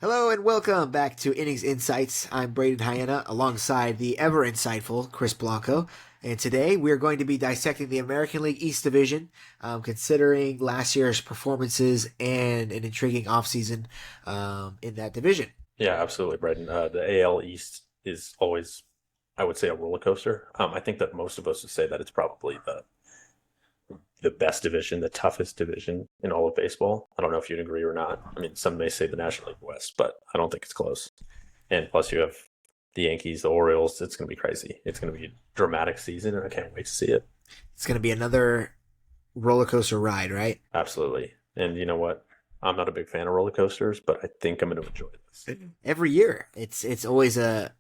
Hello and welcome back to Innings Insights. I'm Brayden Hyena alongside the ever insightful Chris Blanco. And today we are going to be dissecting the American League East Division, considering last year's performances and an intriguing offseason in that division. Yeah, absolutely, Brendan. The AL East is always, I would say, a roller coaster. I think that most of us would say that it's probably the best division, the toughest division in all of baseball. I don't know if you'd agree or not. I mean, some may say the National League West, but I don't think it's close. And plus, you have the Yankees, the Orioles. It's going to be crazy. It's going to be a dramatic season, and I can't wait to see it. It's going to be another roller coaster ride, right? Absolutely. And you know what? I'm not a big fan of roller coasters, but I think I'm going to enjoy this. Every year, it's always a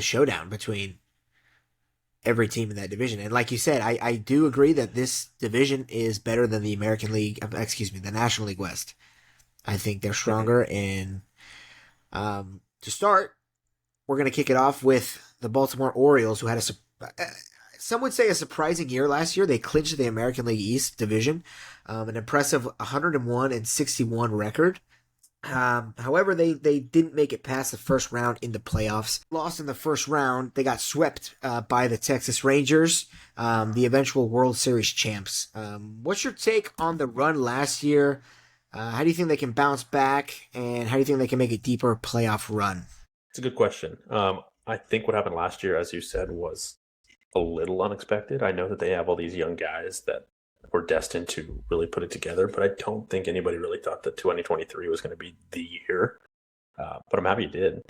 showdown between every team in that division. And like you said, I do agree that this division is better than the American League, the National League West. I think they're stronger. And to start, we're going to kick it off with the Baltimore Orioles, who had some would say a surprising year last year. They clinched the American League East division, an impressive 101-61 record. However, they didn't make it past the first round in the playoffs. Lost in the first round. They got swept by the Texas Rangers, the eventual World Series champs. What's your take on the run last year? How do you think they can bounce back? And how do you think they can make a deeper playoff run? It's a good question. I think what happened last year, as you said, was a little unexpected. I know that they have all these young guys that were destined to really put it together, but I don't think anybody really thought that 2023 was going to be the year. But I'm happy it did.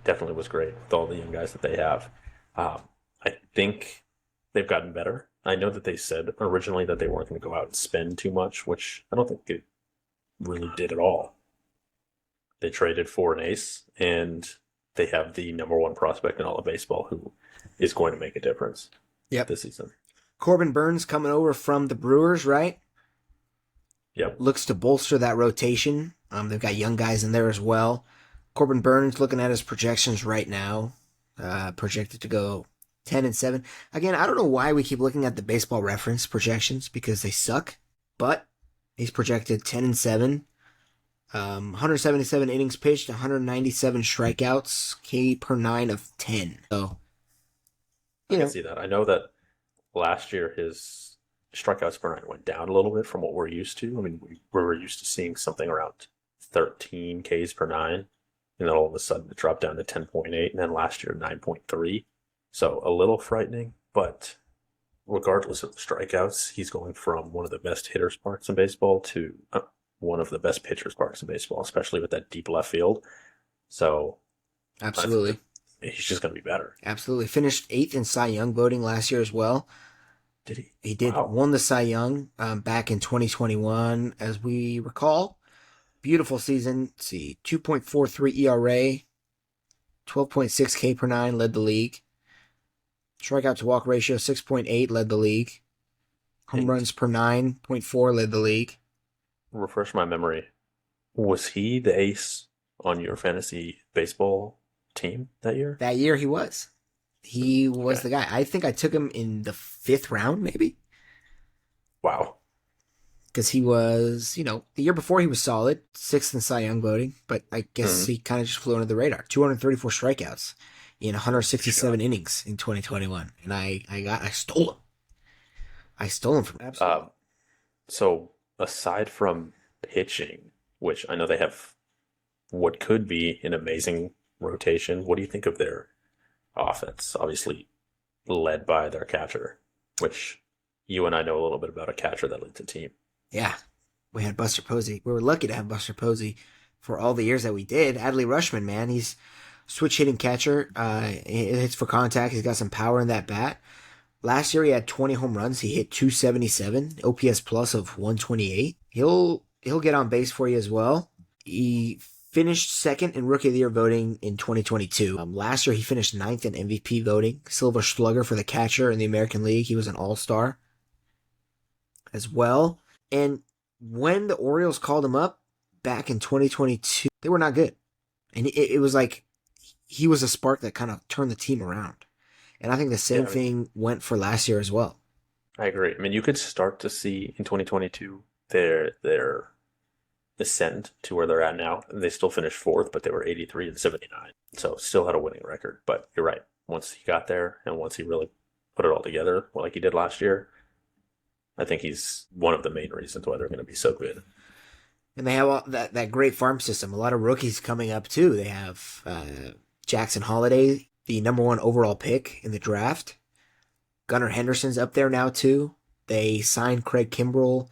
Definitely was great with all the young guys that they have. I think they've gotten better. I know that they said originally that they weren't going to go out and spend too much, which I don't think they really did at all. They traded for an ace, and they have the number one prospect in all of baseball who is going to make a difference this season. Corbin Burns coming over from the Brewers, right? Yep. Looks to bolster that rotation. They've got young guys in there as well. Corbin Burns, looking at his projections right now, projected to go 10-7. Again, I don't know why we keep looking at the Baseball Reference projections because they suck, but he's projected 10-7. 177 innings pitched, 197 strikeouts, K per 9 of 10. So, I can see that. I know that last year his strikeouts per nine went down a little bit from what we're used to. I mean, we were used to seeing something around 13 Ks per nine, and then all of a sudden it dropped down to 10.8, and then last year 9.3. So a little frightening, but regardless of the strikeouts, he's going from one of the best hitters parks in baseball to one of the best pitchers parks in baseball, especially with that deep left field. So absolutely. He's just going to be better. Absolutely. Finished 8th in Cy Young voting last year as well. Did he? He did. Wow. Won the Cy Young back in 2021, as we recall. Beautiful season. Let's see, 2.43 ERA, 12.6 K per 9 led the league. Strikeout to walk ratio 6.8 led the league. Home runs per 9.4 led the league. Refresh my memory. Was he the ace on your fantasy baseball team that year? That year he was. He was the guy. I think I took him in the 5th round, maybe. Wow. Because he was, the year before he was solid, 6th in Cy Young voting, but I guess he kind of just flew under the radar. 234 strikeouts in 167 innings in 2021, and I stole him. I stole him from absolutely. So aside from pitching, which I know they have what could be an amazing rotation, what do you think of their offense? Obviously led by their catcher, which you and I know a little bit about a catcher that leads a team. Yeah, we had Buster Posey. We were lucky to have Buster Posey for all the years that we did. Adley Rutschman, man, he's switch hitting catcher. He hits for contact. He's got some power in that bat. Last year he had 20 home runs. He hit 277, OPS plus of 128. He'll get on base for you as well. He finished 2nd in Rookie of the Year voting in 2022. Last year he finished 9th in MVP voting. Silver Slugger for the catcher in the American League. He was an All-Star as well. And when the Orioles called him up back in 2022, they were not good. And it was like he was a spark that kind of turned the team around. And I think the same thing went for last year as well. I agree. I mean, you could start to see in 2022 their ascend to where they're at now. And they still finished fourth, but they were 83 and 79. So still had a winning record. But you're right. Once he got there and once he really put it all together, like he did last year, I think he's one of the main reasons why they're going to be so good. And they have all that great farm system. A lot of rookies coming up too. They have Jackson Holiday, the number one overall pick in the draft. Gunnar Henderson's up there now too. They signed Craig Kimbrell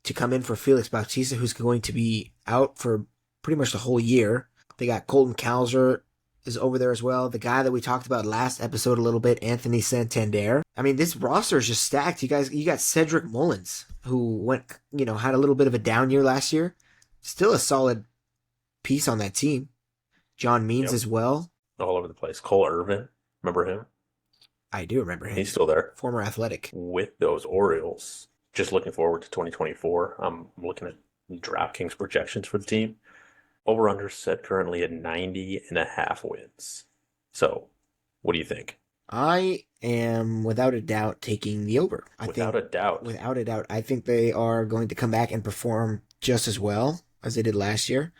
to come in for Felix Bautista, who's going to be out for pretty much the whole year. They got Colton Cowser is over there as well. The guy that we talked about last episode a little bit, Anthony Santander. I mean, this roster is just stacked. You got Cedric Mullins, who had a little bit of a down year last year. Still a solid piece on that team. John Means as well. All over the place. Cole Irvin, remember him? I do remember him. He's still there. Former Athletic. With those Orioles, just looking forward to 2024. I'm looking at DraftKings projections for the team. Over-under set currently at 90.5 wins. So, what do you think? I am, without a doubt, taking the over. Without a doubt. Without a doubt. I think they are going to come back and perform just as well as they did last year.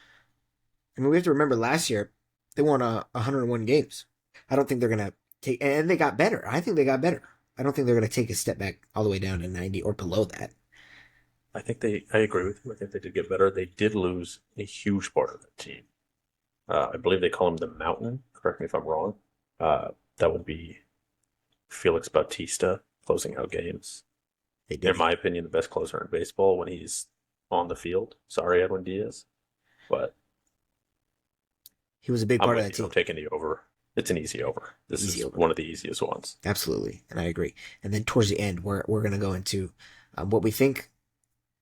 I mean, we have to remember last year, they won 101 games. I don't think they're going to take, and they got better. I think they got better. I don't think they're going to take a step back all the way down to 90 or below that. I agree with you. I think they did get better. They did lose a huge part of the team. I believe they call him the Mountain. Correct me if I'm wrong. That would be Felix Bautista closing out games. In my opinion, the best closer in baseball when he's on the field. Sorry, Edwin Diaz. But he was a big part of that team. I'm taking the over. It's an easy over. This is one of the easiest ones. Absolutely, and I agree. And then towards the end, we're going to go into what we think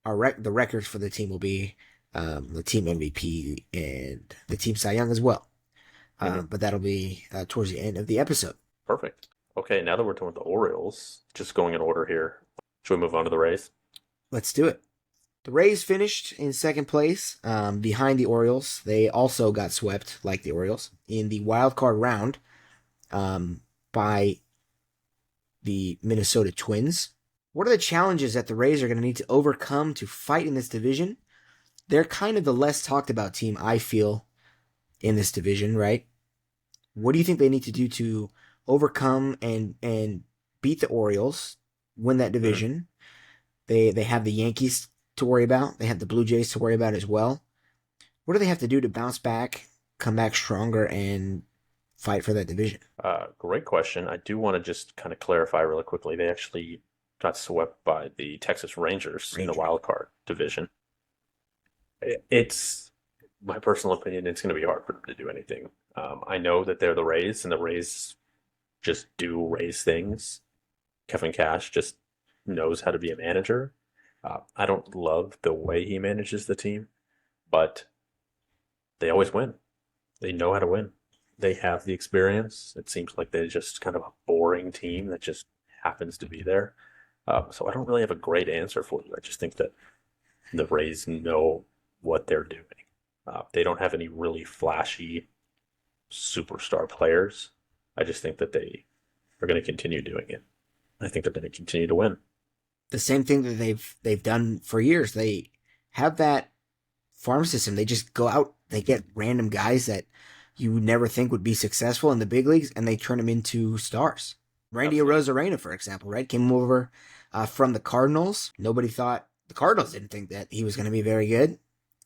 the records for the team will be, the team MVP and the team Cy Young as well. But that'll be towards the end of the episode. Perfect. Okay, now that we're done with the Orioles, just going in order here, should we move on to the Rays? Let's do it. The Rays finished in second place behind the Orioles. They also got swept, like the Orioles, in the wildcard round by the Minnesota Twins. What are the challenges that the Rays are going to need to overcome to fight in this division? They're kind of the less talked about team, I feel, in this division, right? What do you think they need to do to overcome and beat the Orioles, win that division? They have the Yankees to worry about. They have the Blue Jays to worry about as well. What do they have to do to bounce back, come back stronger, and fight for that division? Great question. I do want to just kind of clarify really quickly. They actually got swept by the Texas Rangers in the wild card division. It's my personal opinion. It's going to be hard for them to do anything. I know that they're the Rays, and the Rays just do Rays things. Kevin Cash just knows how to be a manager. I don't love the way he manages the team, but they always win. They know how to win. They have the experience. It seems like they're just kind of a boring team that just happens to be there. So I don't really have a great answer for you. I just think that the Rays know what they're doing. They don't have any really flashy superstar players. I just think that they are going to continue doing it. I think they're going to continue to win. The same thing that they've done for years. They have that farm system. They just go out, they get random guys that you never think would be successful in the big leagues, and they turn them into stars. Randy Arozarena, for example, right? Came over from the Cardinals. Nobody thought, the Cardinals didn't think that he was going to be very good,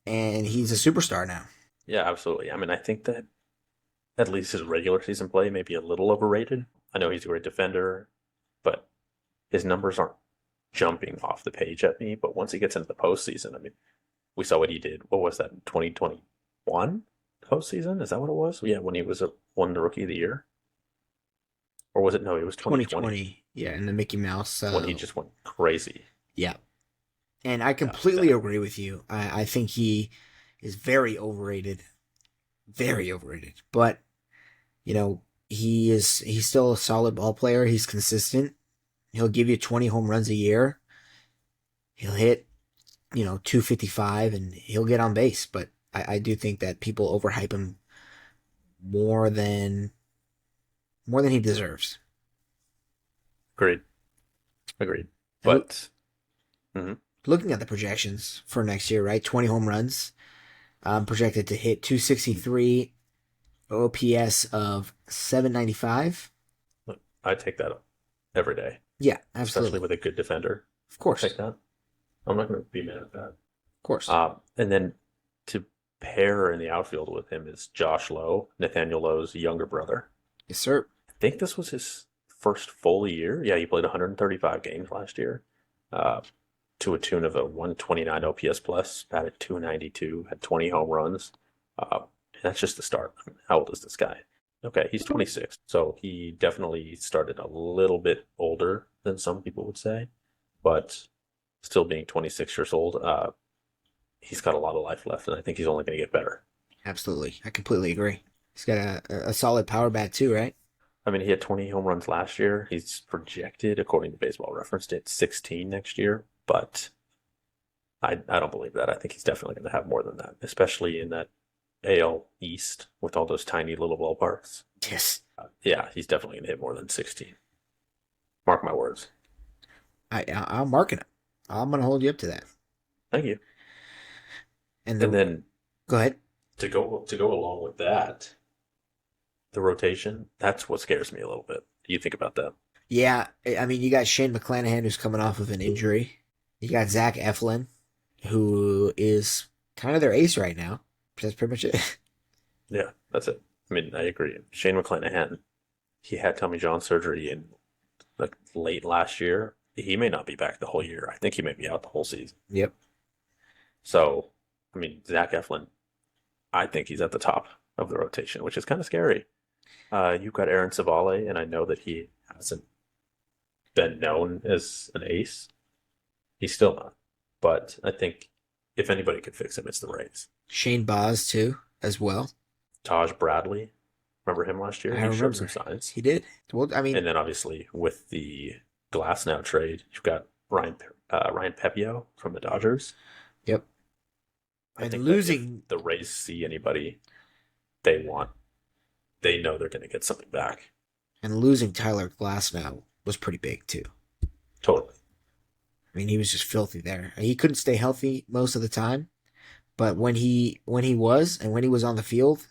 and he's a superstar now. Yeah, absolutely. I mean, I think that at least his regular season play may be a little overrated. I know he's a great defender, but his numbers aren't jumping off the page at me. But once he gets into the postseason, I mean, we saw what he did. What was that, 2021 postseason? Is that what it was? Yeah, when he won the Rookie of the Year. Or was it? No, it was 2020. Yeah, and the Mickey Mouse. When he just went crazy. Yeah. And I completely agree with you. I think he is very overrated. Very overrated. But, he's still a solid ball player. He's consistent. He'll give you 20 home runs a year. He'll hit, 255, and he'll get on base. But I do think that people overhype him more than he deserves. Agreed. But Go looking at the projections for next year, right? 20 home runs, projected to hit 263, OPS of 795. I take that every day, Yeah, especially absolutely. with a good defender. Of I'll course. take that. I'm not going to be mad at that. Of course. And then to pair in the outfield with him is Josh Lowe, Nathaniel Lowe's younger brother. Yes, sir. I think this was his first full year. Yeah, he played 135 games last year, uh, to a tune of a 129 OPS plus, batted 292, had 20 home runs. That's just the start. How old is this guy? Okay, he's 26, so he definitely started a little bit older than some people would say, but still being 26 years old, he's got a lot of life left, and I think he's only going to get better. Absolutely. I completely agree. He's got a solid power bat, too, right? I mean, he had 20 home runs last year. He's projected, according to Baseball Reference, to hit 16 next year, but I don't believe that. I think he's definitely going to have more than that, especially in that AL East with all those tiny little ballparks. Yes. Yeah, he's definitely going to hit more than 16. Mark my words. I'm marking it. I'm going to hold you up to that. Thank you. And And then go ahead. to go along with that, the rotation, that's what scares me a little bit. Do you think about that? Yeah, I mean, you got Shane McClanahan, who's coming off of an injury. You got Zach Eflin, who is kind of their ace right now. That's pretty much it. Yeah, that's it. I mean, I agree. Shane McClanahan, he had Tommy John surgery in like late last year. He may not be back the whole year. I think he may be out the whole season. Yep. So, I mean, Zach Eflin, I think he's at the top of the rotation, which is kind of scary. You've got Aaron Savale, and I know that he hasn't been known as an ace. He's still not. But I think if anybody could fix him, it's the Rays. Shane Baz, too, as well. Taj Bradley, remember him last year? I He showed remember. some signs. He did. Well, I mean, And then obviously with the Glass now trade, you've got Ryan Pepio from the Dodgers. yep. I And think that if losing the Rays see anybody they want, they know they're going to get something back. and losing Tyler Glass now was pretty big, too. Totally. I mean, he was just filthy there. He couldn't stay healthy most of the time, but when he was on the field,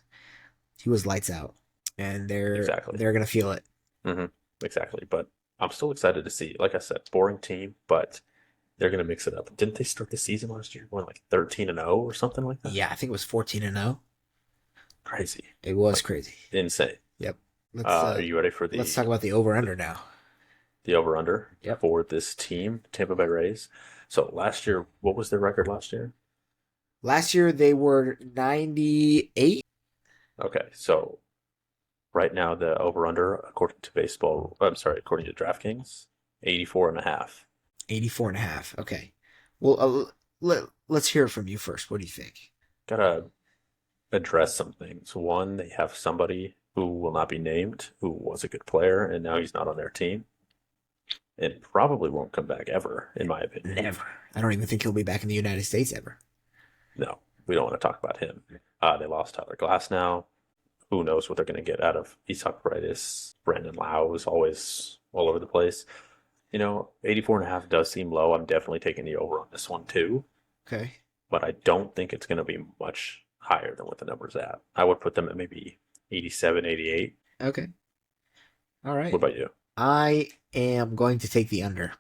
he was lights out, and they're Exactly. they're gonna feel it. hmm Exactly. But I'm still excited to see. Like I said, boring team, but they're going to mix it up. Didn't they start the season last year going like 13-0 or something like that? Yeah, I think it was 14-0. Crazy. It was Like crazy. insane. Yep. Let's Are you ready for let's talk about the over under now. the over under Yep. for this team, Tampa Bay Rays? So last year, what was their record last year? Last year they were 98. Okay, so right now the over under according to baseball, I'm sorry, according to DraftKings, 84 and a half. 84 and a half. Okay. Well, let's hear it from you first. What do you think? Gotta address some things. One, they have somebody who will not be named who was a good player and now he's not on their team and probably won't come back ever, in my opinion. Never. I don't even think he'll be back in the United States ever. No, we don't want to talk about him. They lost Tyler Glass now. Who knows what they're going to get out of Isak Paredes. Brandon Lau is always all over the place. 84 and a half does seem low. I'm definitely taking the over on this one too, Okay. but I don't think it's going to be much higher than what the number's at. I would put them at maybe 87, 88. Okay. All right. What about you? I am going to take the under.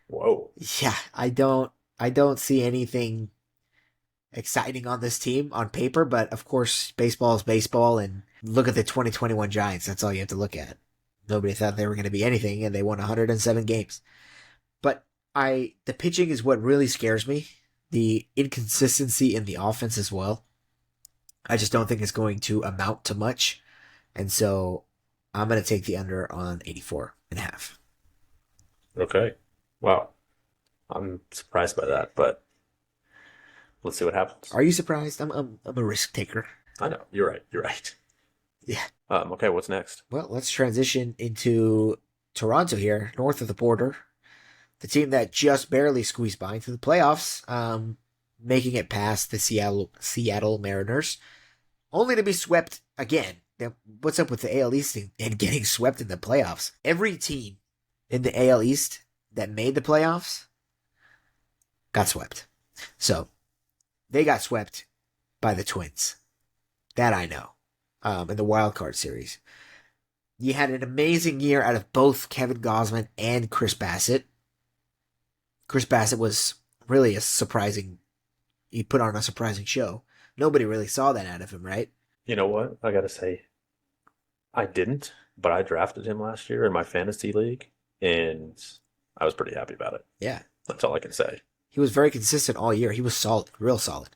Whoa. Yeah, I don't see anything exciting on this team on paper, but of course baseball is baseball, and look at the 2021 Giants. That's all you have to look at. Nobody thought they were going to be anything, and they won 107 games. But the pitching is what really scares me. The inconsistency in the offense as well. I just don't think it's going to amount to much. And so I'm going to take the under on 84 and a half. Okay. Wow. I'm surprised by that, but let's see what happens. Are you surprised? I'm a risk taker. I know. You're right. You're right. Yeah. Okay, what's next? Well, let's transition into Toronto here, north of the border. The team that just barely squeezed by into the playoffs, making it past the Seattle Mariners, only to be swept again. Now, what's up with the AL East and getting swept in the playoffs? Every team in the AL East that made the playoffs got swept. So they got swept by the Twins. That I know. In the wild card series. You had an amazing year out of both Kevin Gausman and Chris Bassett. Chris Bassett was really he put on a surprising show. Nobody really saw that out of him, right? You know what? I got to say, I didn't, but I drafted him last year in my fantasy league, and I was pretty happy about it. Yeah. That's all I can say. He was very consistent all year. He was solid, real solid.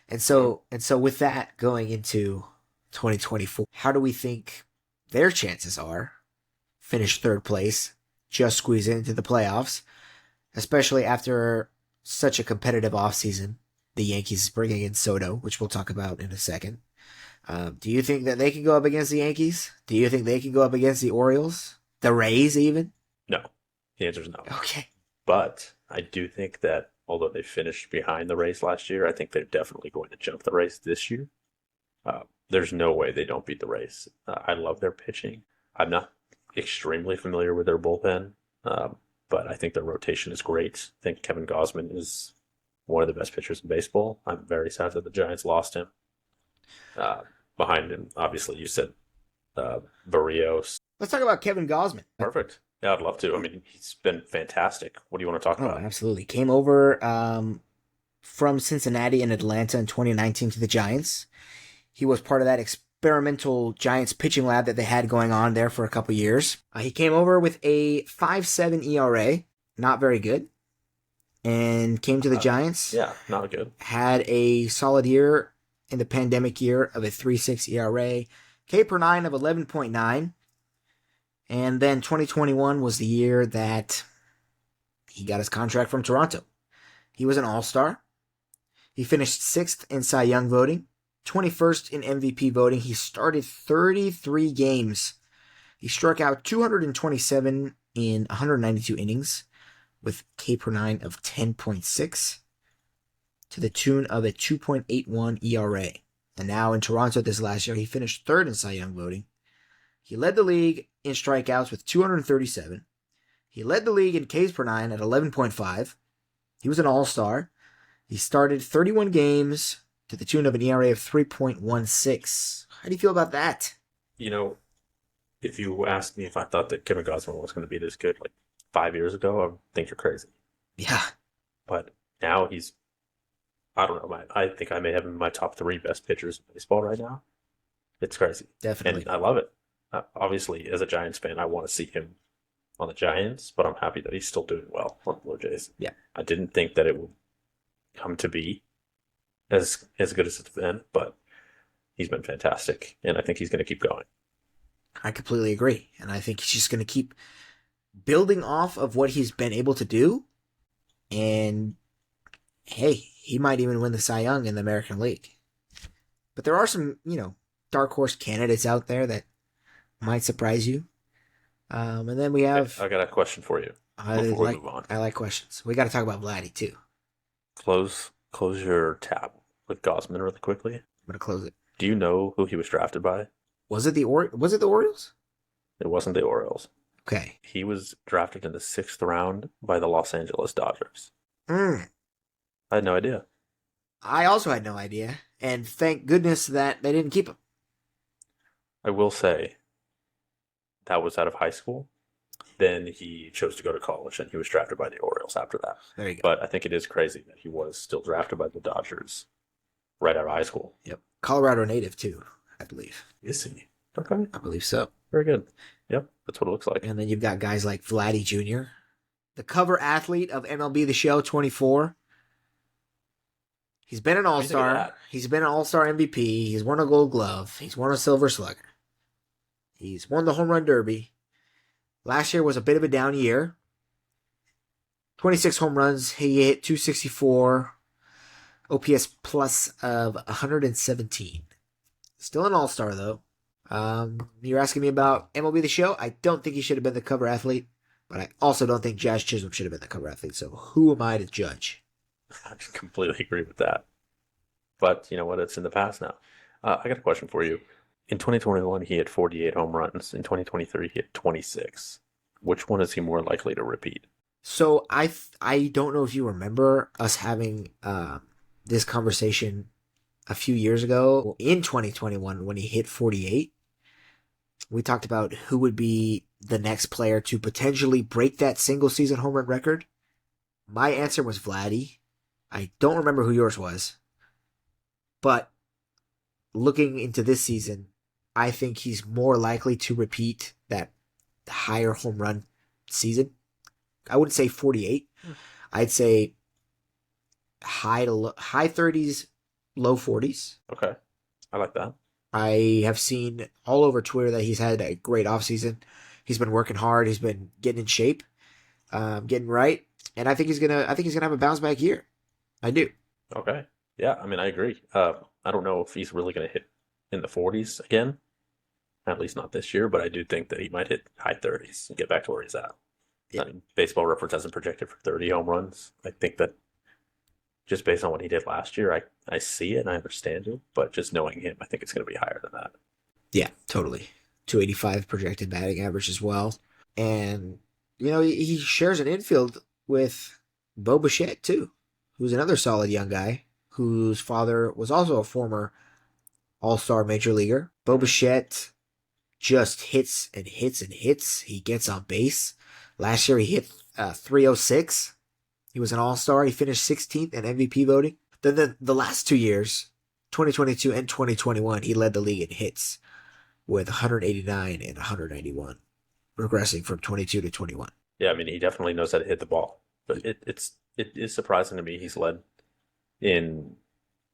And so with that going into 2024, how do we think their chances are? Finish third place, just squeeze into the playoffs, especially after such a competitive offseason. The Yankees bringing in Soto, which we'll talk about in a second. Do you think that they can go up against the Yankees? Do you think they can go up against the Orioles? The Rays, even? No. The answer is no. Okay. But I do think that although they finished behind the Rays last year, I think they're definitely going to jump the Rays this year. There's no way they don't beat the Rays. I love their pitching. I'm not extremely familiar with their bullpen, but I think their rotation is great. I think Kevin Gausman is one of the best pitchers in baseball. I'm very sad that the Giants lost him. Behind him, obviously, you said Barrios. Let's talk about Kevin Gausman. Perfect. Yeah, I'd love to. I mean, he's been fantastic. What do you want to talk about? Absolutely. Came over from Cincinnati and Atlanta in 2019 to the Giants. He was part of that experimental Giants pitching lab that they had going on there for a couple years. He came over with a 5.7 ERA, not very good, and came to the Giants. Yeah, not good. Had a solid year in the pandemic year of a 3.6 ERA, K per 9 of 11.9. And then 2021 was the year that he got his contract from Toronto. He was an all-star. He finished 6th in Cy Young voting, 21st in MVP voting. He started 33 games. He struck out 227 in 192 innings with K per 9 of 10.6 to the tune of a 2.81 ERA. And now in Toronto this last year, he finished 3rd in Cy Young voting. He led the league in strikeouts with 237. He led the league in Ks per 9 at 11.5. He was an all-star. He started 31 games to the tune of an ERA of 3.16. How do you feel about that? You know, if you asked me if I thought that Kevin Gausman was going to be this good like 5 years ago, I would think you're crazy. Yeah. But now I don't know, I think I may have him in my top 3 best pitchers in baseball right now. It's crazy. Definitely. And I love it. Obviously, as a Giants fan, I want to see him on the Giants, but I'm happy that he's still doing well on the Blue Jays. Yeah. I didn't think that it would come to be as good as it's been, but he's been fantastic, and I think he's going to keep going. I completely agree, and I think he's just going to keep building off of what he's been able to do, and hey, he might even win the Cy Young in the American League. But there are some, dark horse candidates out there that might surprise you. And then we have... I got a question for you before we move on. I like questions. We got to talk about Vladdy, too. Close your tab with Gausman really quickly. I'm going to close it. Do you know who he was drafted by? Was it the Orioles? It wasn't the Orioles. Okay. He was drafted in the 6th round by the Los Angeles Dodgers. I had no idea. I also had no idea, and thank goodness that they didn't keep him. I will say, that was out of high school. Then he chose to go to college, and he was drafted by the Orioles after that. There you go. But I think it is crazy that he was still drafted by the Dodgers right out of high school. Yep. Colorado native, too, I believe. Is he? Okay. I believe so. Very good. Yep, that's what it looks like. And then you've got guys like Vladdy Jr., the cover athlete of MLB The Show 24. He's been an all-star. He's been an all-star MVP. He's won a Gold Glove. He's won a Silver Slugger. He's won the Home Run Derby. Last year was a bit of a down year. 26 home runs. He hit 264. OPS plus of 117. Still an all-star, though. You're asking me about MLB The Show? I don't think he should have been the cover athlete, but I also don't think Jazz Chisholm should have been the cover athlete, so who am I to judge? I completely agree with that. But you know what? It's in the past now. I got a question for you. In 2021, he hit 48 home runs. In 2023, he hit 26. Which one is he more likely to repeat? So I don't know if you remember us having this conversation a few years ago in 2021 when he hit 48. We talked about who would be the next player to potentially break that single season home run record. My answer was Vladdy. I don't remember who yours was, but looking into this season, I think he's more likely to repeat that higher home run season. I wouldn't say 48. I'd say high 30s, low 40s. Okay, I like that. I have seen all over Twitter that he's had a great offseason. He's been working hard. He's been getting in shape, getting right, and I think he's gonna have a bounce back year. I do. Okay, yeah, I mean, I agree. I don't know if he's really going to hit in the 40s again, at least not this year, but I do think that he might hit high 30s and get back to where he's at. Yeah. I mean, Baseball Reference hasn't projected for 30 home runs. I think that just based on what he did last year, I see it and I understand it, but just knowing him, I think it's going to be higher than that. Yeah, totally. 285 projected batting average as well, and he shares an infield with Bo Bichette too, who's another solid young guy whose father was also a former All-Star major leaguer. Bo Bichette just hits and hits and hits. He gets on base. Last year he hit 306. He was an All-Star. He finished 16th in MVP voting. Then the last 2 years, 2022 and 2021, he led the league in hits with 189 and 191, regressing from 22 to 21. Yeah, I mean, he definitely knows how to hit the ball, but it is surprising to me he's led in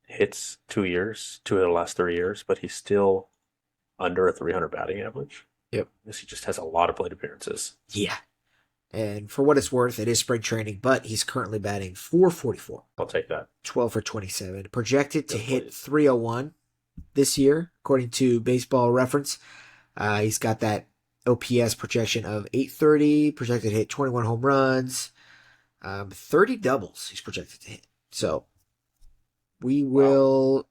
hits 2 years, 2 of the last 3 years, but he's still under a 300 batting average. Yep. Because he just has a lot of plate appearances. Yeah. And for what it's worth, it is spring training, but he's currently batting 444. I'll take that. 12 for 27. Projected to Yes, hit please. 301 this year, according to Baseball Reference. He's got that OPS projection of 830, projected to hit 21 home runs, 30 doubles he's projected to hit. So we will,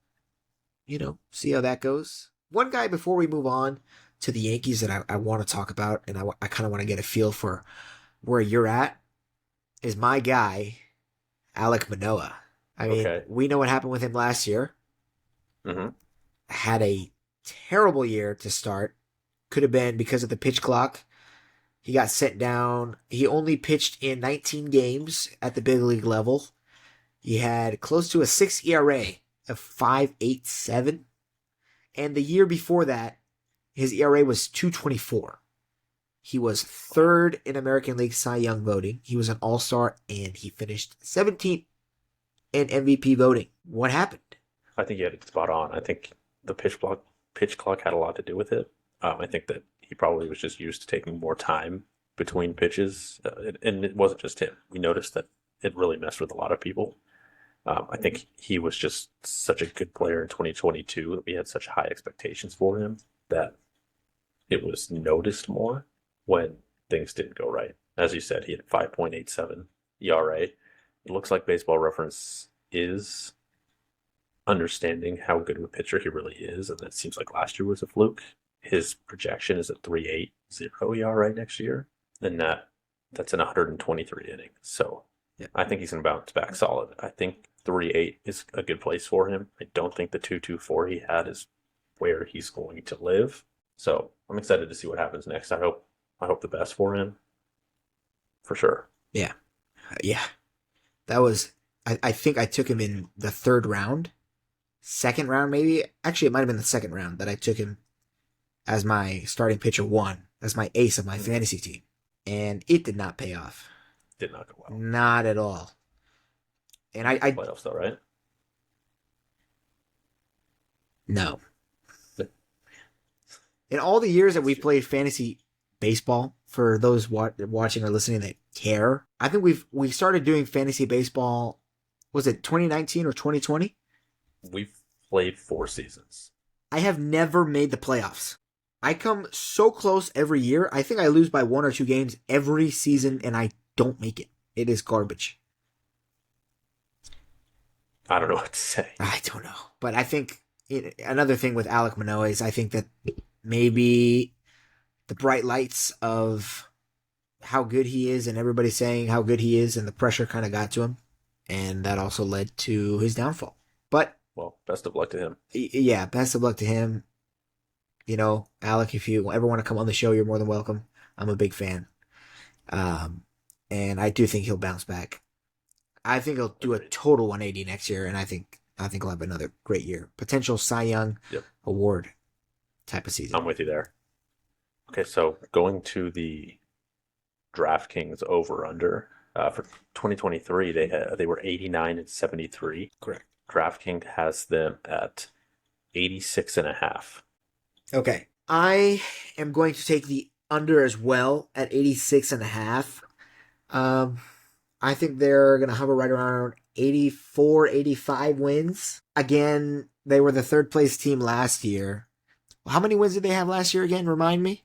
see how that goes. One guy before we move on to the Yankees that I want to talk about, and I kind of want to get a feel for where you're at, is my guy, Alek Manoah. I mean, Okay. we know what happened with him last year. Mm-hmm. Had a terrible year to start. Could have been because of the pitch clock. He got sent down. He only pitched in 19 games at the big league level. He had close to a 6 ERA of 5.87. And the year before that, his ERA was 2.24. He was third in American League Cy Young voting. He was an All-Star, and he finished 17th in MVP voting. What happened? I think you had it spot on. I think the pitch clock had a lot to do with it. I think that he probably was just used to taking more time between pitches, and it wasn't just him. We noticed that it really messed with a lot of people. I think he was just such a good player in 2022 that we had such high expectations for him that it was noticed more when things didn't go right. As you said, he had 5.87 ERA. It looks like Baseball Reference is understanding how good of a pitcher he really is, and it seems like last year was a fluke. His projection is at 3.80 ERA next year, and that's in 123 innings. So Yeah. I think he's going to bounce back solid. I think 3.8 is a good place for him. I don't think the 2.24 he had is where he's going to live. So I'm excited to see what happens next. I hope the best for him, for sure. Yeah. That was, I think I took him in the third round, second round maybe. Actually, it might have been the second round that I took him as my starting pitcher one, as my ace of my fantasy team. And it did not pay off. Did not go well. Not at all. And I Playoffs though, right? no. In all the years that we've played fantasy baseball, for those watching or listening that care, I think we started doing fantasy baseball. Was it 2019 or 2020? We've played 4 seasons. I have never made the playoffs. I come so close every year. I think I lose by 1 or 2 games every season, and I don't make it. It is garbage. I don't know what to say. I don't know. But I think another thing with Alek Manoah is I think that maybe the bright lights of how good he is, and everybody saying how good he is, and the pressure kind of got to him, and that also led to his downfall. But Well, best of luck to him. yeah, best of luck to him. Alec, if you ever want to come on the show, you're more than welcome. I'm a big fan, um, and I do think he'll bounce back. I think he'll do a Agreed. total 180 next year, and I think he'll have another great year, potential Cy Young Yep, award type of season. I'm with you there. Okay, so going to the DraftKings over under for 2023, they were 89 and 73. Correct. DraftKings has them at 86 and a half. Okay. I am going to take the under as well at 86 and a half. I think they're going to hover right around 84, 85 wins. Again, they were the third place team last year. How many wins did they have last year again? Remind me.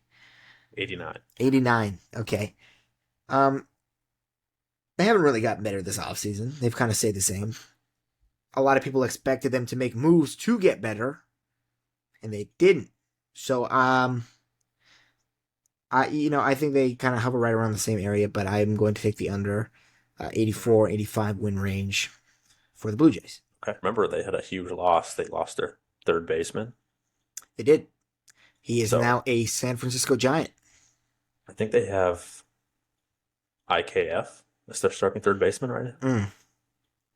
89. 89. Okay. Um, they haven't really gotten better this offseason. They've kind of stayed the same. A lot of people expected them to make moves to get better, and they didn't. So, I think they kind of hover right around the same area, but I'm going to take the under 84, 85 win range for the Blue Jays. Okay, remember they had a huge loss. They lost their third baseman. They did. He is So now a San Francisco Giant. I think they have IKF as their starting third baseman right now.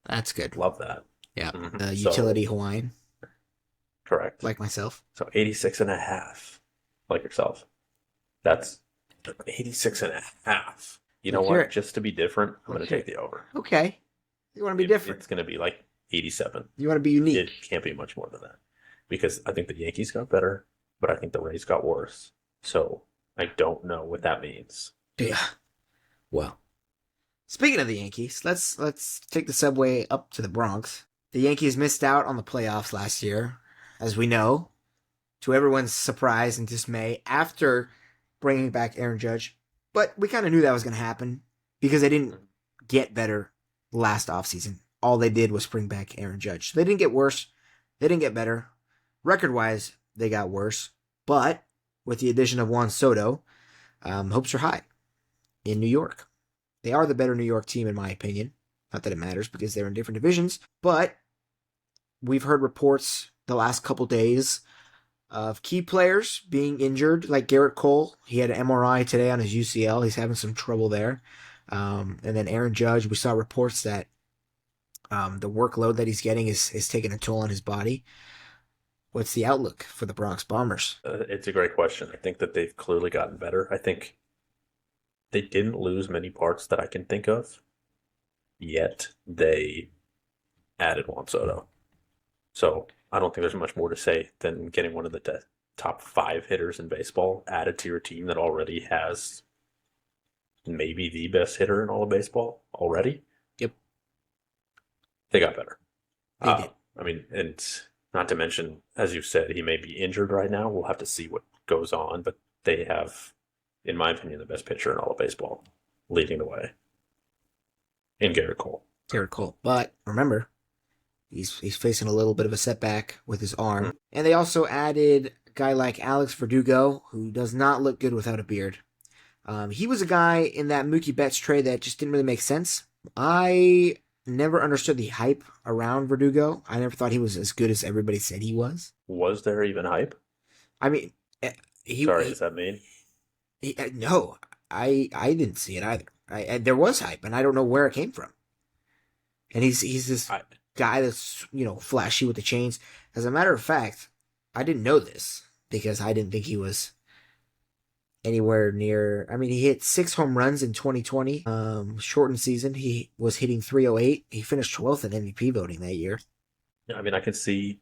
That's good. Love that. Yeah. Mhm. Utility Hawaiian, Correct. like myself. So 86 and a half, like yourself. That's 86 and a half. You know Let's hear what? it. Just to be different, I'm going Let's to hear take the over. Okay. You want to be different. It's going to be like 87. You want to be unique. It can't be much more than that because I think the Yankees got better, but I think the Rays got worse. So I don't know what that means. Yeah. Well, speaking of the Yankees, let's take the subway up to the Bronx. The Yankees missed out on the playoffs last year, as we know, to everyone's surprise and dismay after bringing back Aaron Judge. But we kind of knew that was going to happen because they didn't get better last offseason. All they did was bring back Aaron Judge. They didn't get worse. They didn't get better. Record-wise, they got worse. But with the addition of Juan Soto, hopes are high in New York. They are the better New York team, in my opinion. Not that it matters because they're in different divisions. But we've heard reports the last couple days of key players being injured, like Garrett Cole. He had an MRI today on his UCL. He's having some trouble there. And then Aaron Judge, we saw reports that the workload that he's getting is taking a toll on his body. What's the outlook for the Bronx Bombers? It's a great question. I think that they've clearly gotten better. I think they didn't lose many parts that I can think of, yet they added Juan Soto. So I don't think there's much more to say than getting one of the top 5 hitters in baseball added to your team that already has maybe the best hitter in all of baseball already. Yep. They got better. They did. I mean, and not to mention, as you said, he may be injured right now. We'll have to see what goes on, but they have, in my opinion, the best pitcher in all of baseball, leading the way in Garrett Cole. Garrett Cole. But remember, he's facing a little bit of a setback with his arm. And they also added a guy like Alex Verdugo, who does not look good without a beard. He was a guy in that Mookie Betts trade that just didn't really make sense. I never understood the hype around Verdugo. I never thought he was as good as everybody said he was. Was there even hype? I mean, Does that mean? No, I didn't see it either. There was hype, and I don't know where it came from. And he's this guy that's flashy with the chains. As a matter of fact, I didn't know this because I didn't think he was anywhere near. I mean, he hit 6 home runs in 2020, shortened season. He was hitting 308. He finished 12th in MVP voting that year. Yeah, I mean, I can see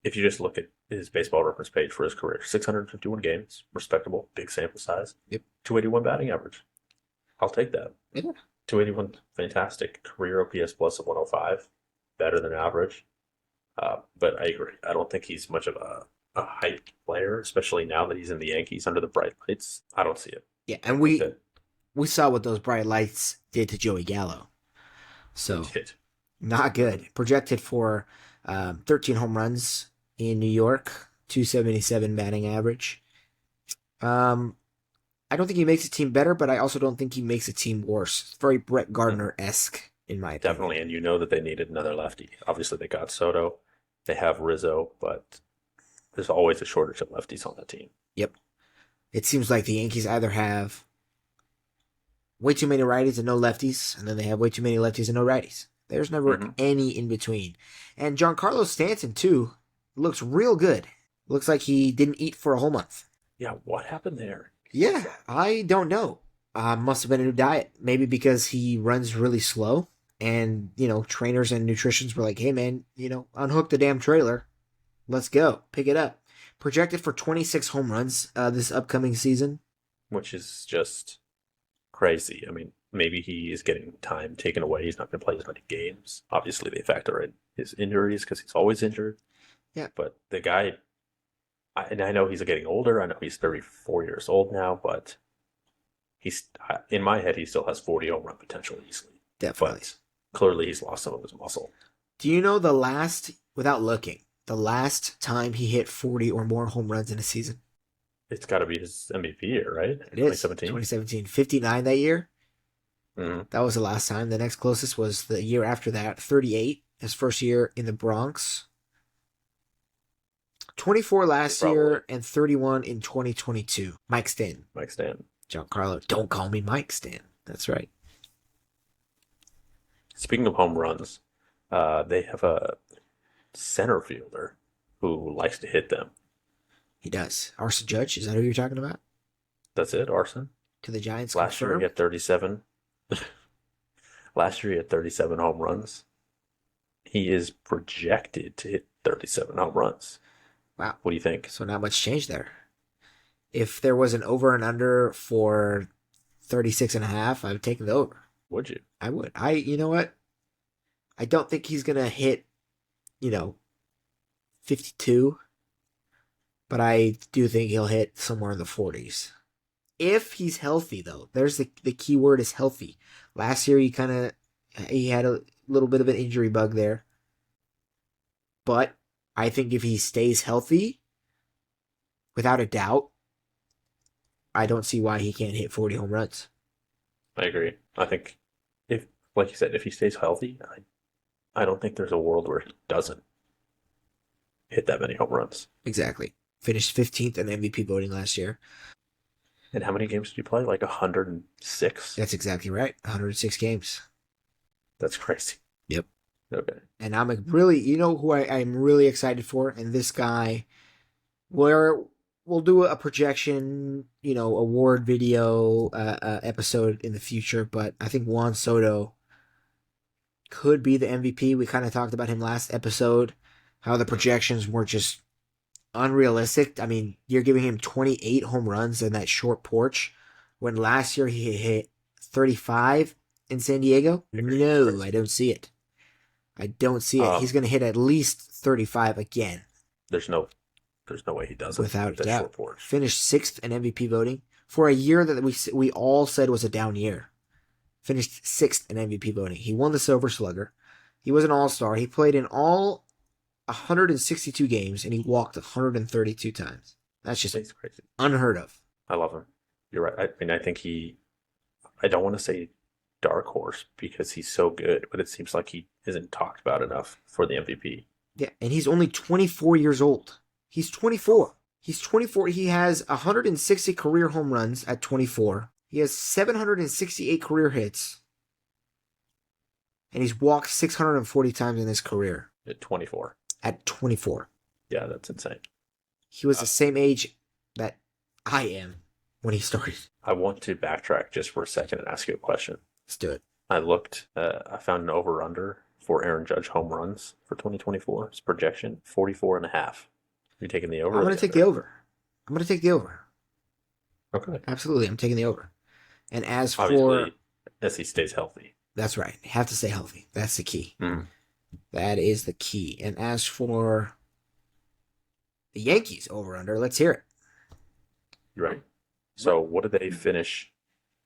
if you just look at his baseball reference page for his career, 651 games, respectable, big sample size. Yep. 281 batting average. I'll take that. Yeah. 281, fantastic. Career OPS plus of 105, better than average. But I agree. I don't think he's much of a hype player, especially now that he's in the Yankees under the bright lights. I don't see it. Yeah, and we saw what those bright lights did to Joey Gallo. So not good. Projected for 13 home runs in New York, 277 batting average. I don't think he makes a team better, but I also don't think he makes a team worse. It's very Brett Gardner-esque, in my opinion. Definitely, and you know that they needed another lefty. Obviously, they got Soto, they have Rizzo, but there's always a shortage of lefties on that team. Yep. It seems like the Yankees either have way too many righties and no lefties, and then they have way too many lefties and no righties. There's never Mm-hmm. any in between. And Giancarlo Stanton, too, looks real good. Looks like he didn't eat for a whole month. Yeah, what happened there? Yeah, I don't know. Must have been a new diet. Maybe because he runs really slow. And, trainers and nutritionists were like, hey, man, unhook the damn trailer. Let's go. Pick it up. Projected for 26 home runs this upcoming season. Which is just crazy. I mean, maybe he is getting time taken away. He's not going to play as many games. Obviously, they factor in his injuries because he's always injured. Yeah. But the guy, and I know he's getting older. I know he's 34 years old now, but he's in my head, he still has 40 home run potential easily. Definitely. But clearly, he's lost some of his muscle. Do you know without looking, the last time he hit 40 or more home runs in a season? It's got to be his MVP year, right? It is. 2017. 59 that year. Mm-hmm. That was the last time. The next closest was the year after that, 38, his first year in the Bronx. 24 last year and 31 in 2022. Mike Stanton. Giancarlo. Don't call me Mike Stanton. That's right. Speaking of home runs, they have a center fielder who likes to hit them. He does. Arson Judge, is that who you're talking about? That's it, Arson. To the Giants. Last year he had 37. Last year he had 37 home runs. He is projected to hit 37 home runs. Wow. What do you think? So not much change there. If there was an over and under for 36 and a half, I would take the over. Would you? I would. You know what? I don't think he's going to hit, 52. But I do think he'll hit somewhere in the 40s. If he's healthy, though. There's the key word is healthy. Last year, he had a little bit of an injury bug there. But I think if he stays healthy, without a doubt, I don't see why he can't hit 40 home runs. I agree. I think, like you said, if he stays healthy, I don't think there's a world where he doesn't hit that many home runs. Exactly. Finished 15th in MVP voting last year. And how many games did you play? Like 106? That's exactly right. 106 games. That's crazy. Yep. Okay. And I'm really, who I'm really excited for? And this guy, where we'll do a projection, award video episode in the future. But I think Juan Soto could be the MVP. We kind of talked about him last episode, how the projections were just unrealistic. I mean, you're giving him 28 home runs in that short porch when last year he hit 35 in San Diego. No, I don't see it. He's going to hit at least 35 again. There's no way he does it. Without a doubt. Finished 6th in MVP voting for a year that we all said was a down year. Finished 6th in MVP voting. He won the Silver Slugger. He was an all-star. He played in all 162 games, and he walked 132 times. That's just crazy. Unheard of. I love him. You're right. I mean, I think I don't want to say dark horse because he's so good, but it seems like he isn't talked about enough for the MVP. Yeah, and he's only 24 years old. He's 24. He has 160 career home runs at 24. He has 768 career hits. And he's walked 640 times in his career. At 24. Yeah, that's insane. He was the same age that I am when he started. I want to backtrack just for a second and ask you a question. Let's do it. I found an over-under for Aaron Judge home runs for 2024. His projection, 44 and a half. Are you taking the over? I'm going to take the over. Okay. Absolutely, I'm taking the over. And as Obviously, as he stays healthy. That's right. You have to stay healthy. That's the key. Mm. That is the key. And as for the Yankees over-under, let's hear it. You're right. So what did they finish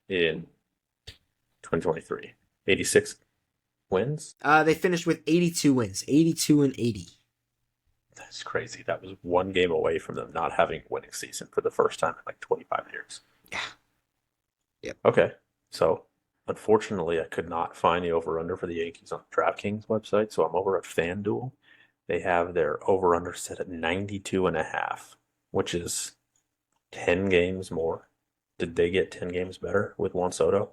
in 2023? 86 wins? They finished with 82 wins. 82 and 80. That's crazy. That was one game away from them not having a winning season for the first time in like 25 years. Yeah. Yep. Okay. So, unfortunately, I could not find the over-under for the Yankees on the DraftKings website, so I'm over at FanDuel. They have their over-under set at 92.5, which is 10 games more. Did they get 10 games better with Juan Soto?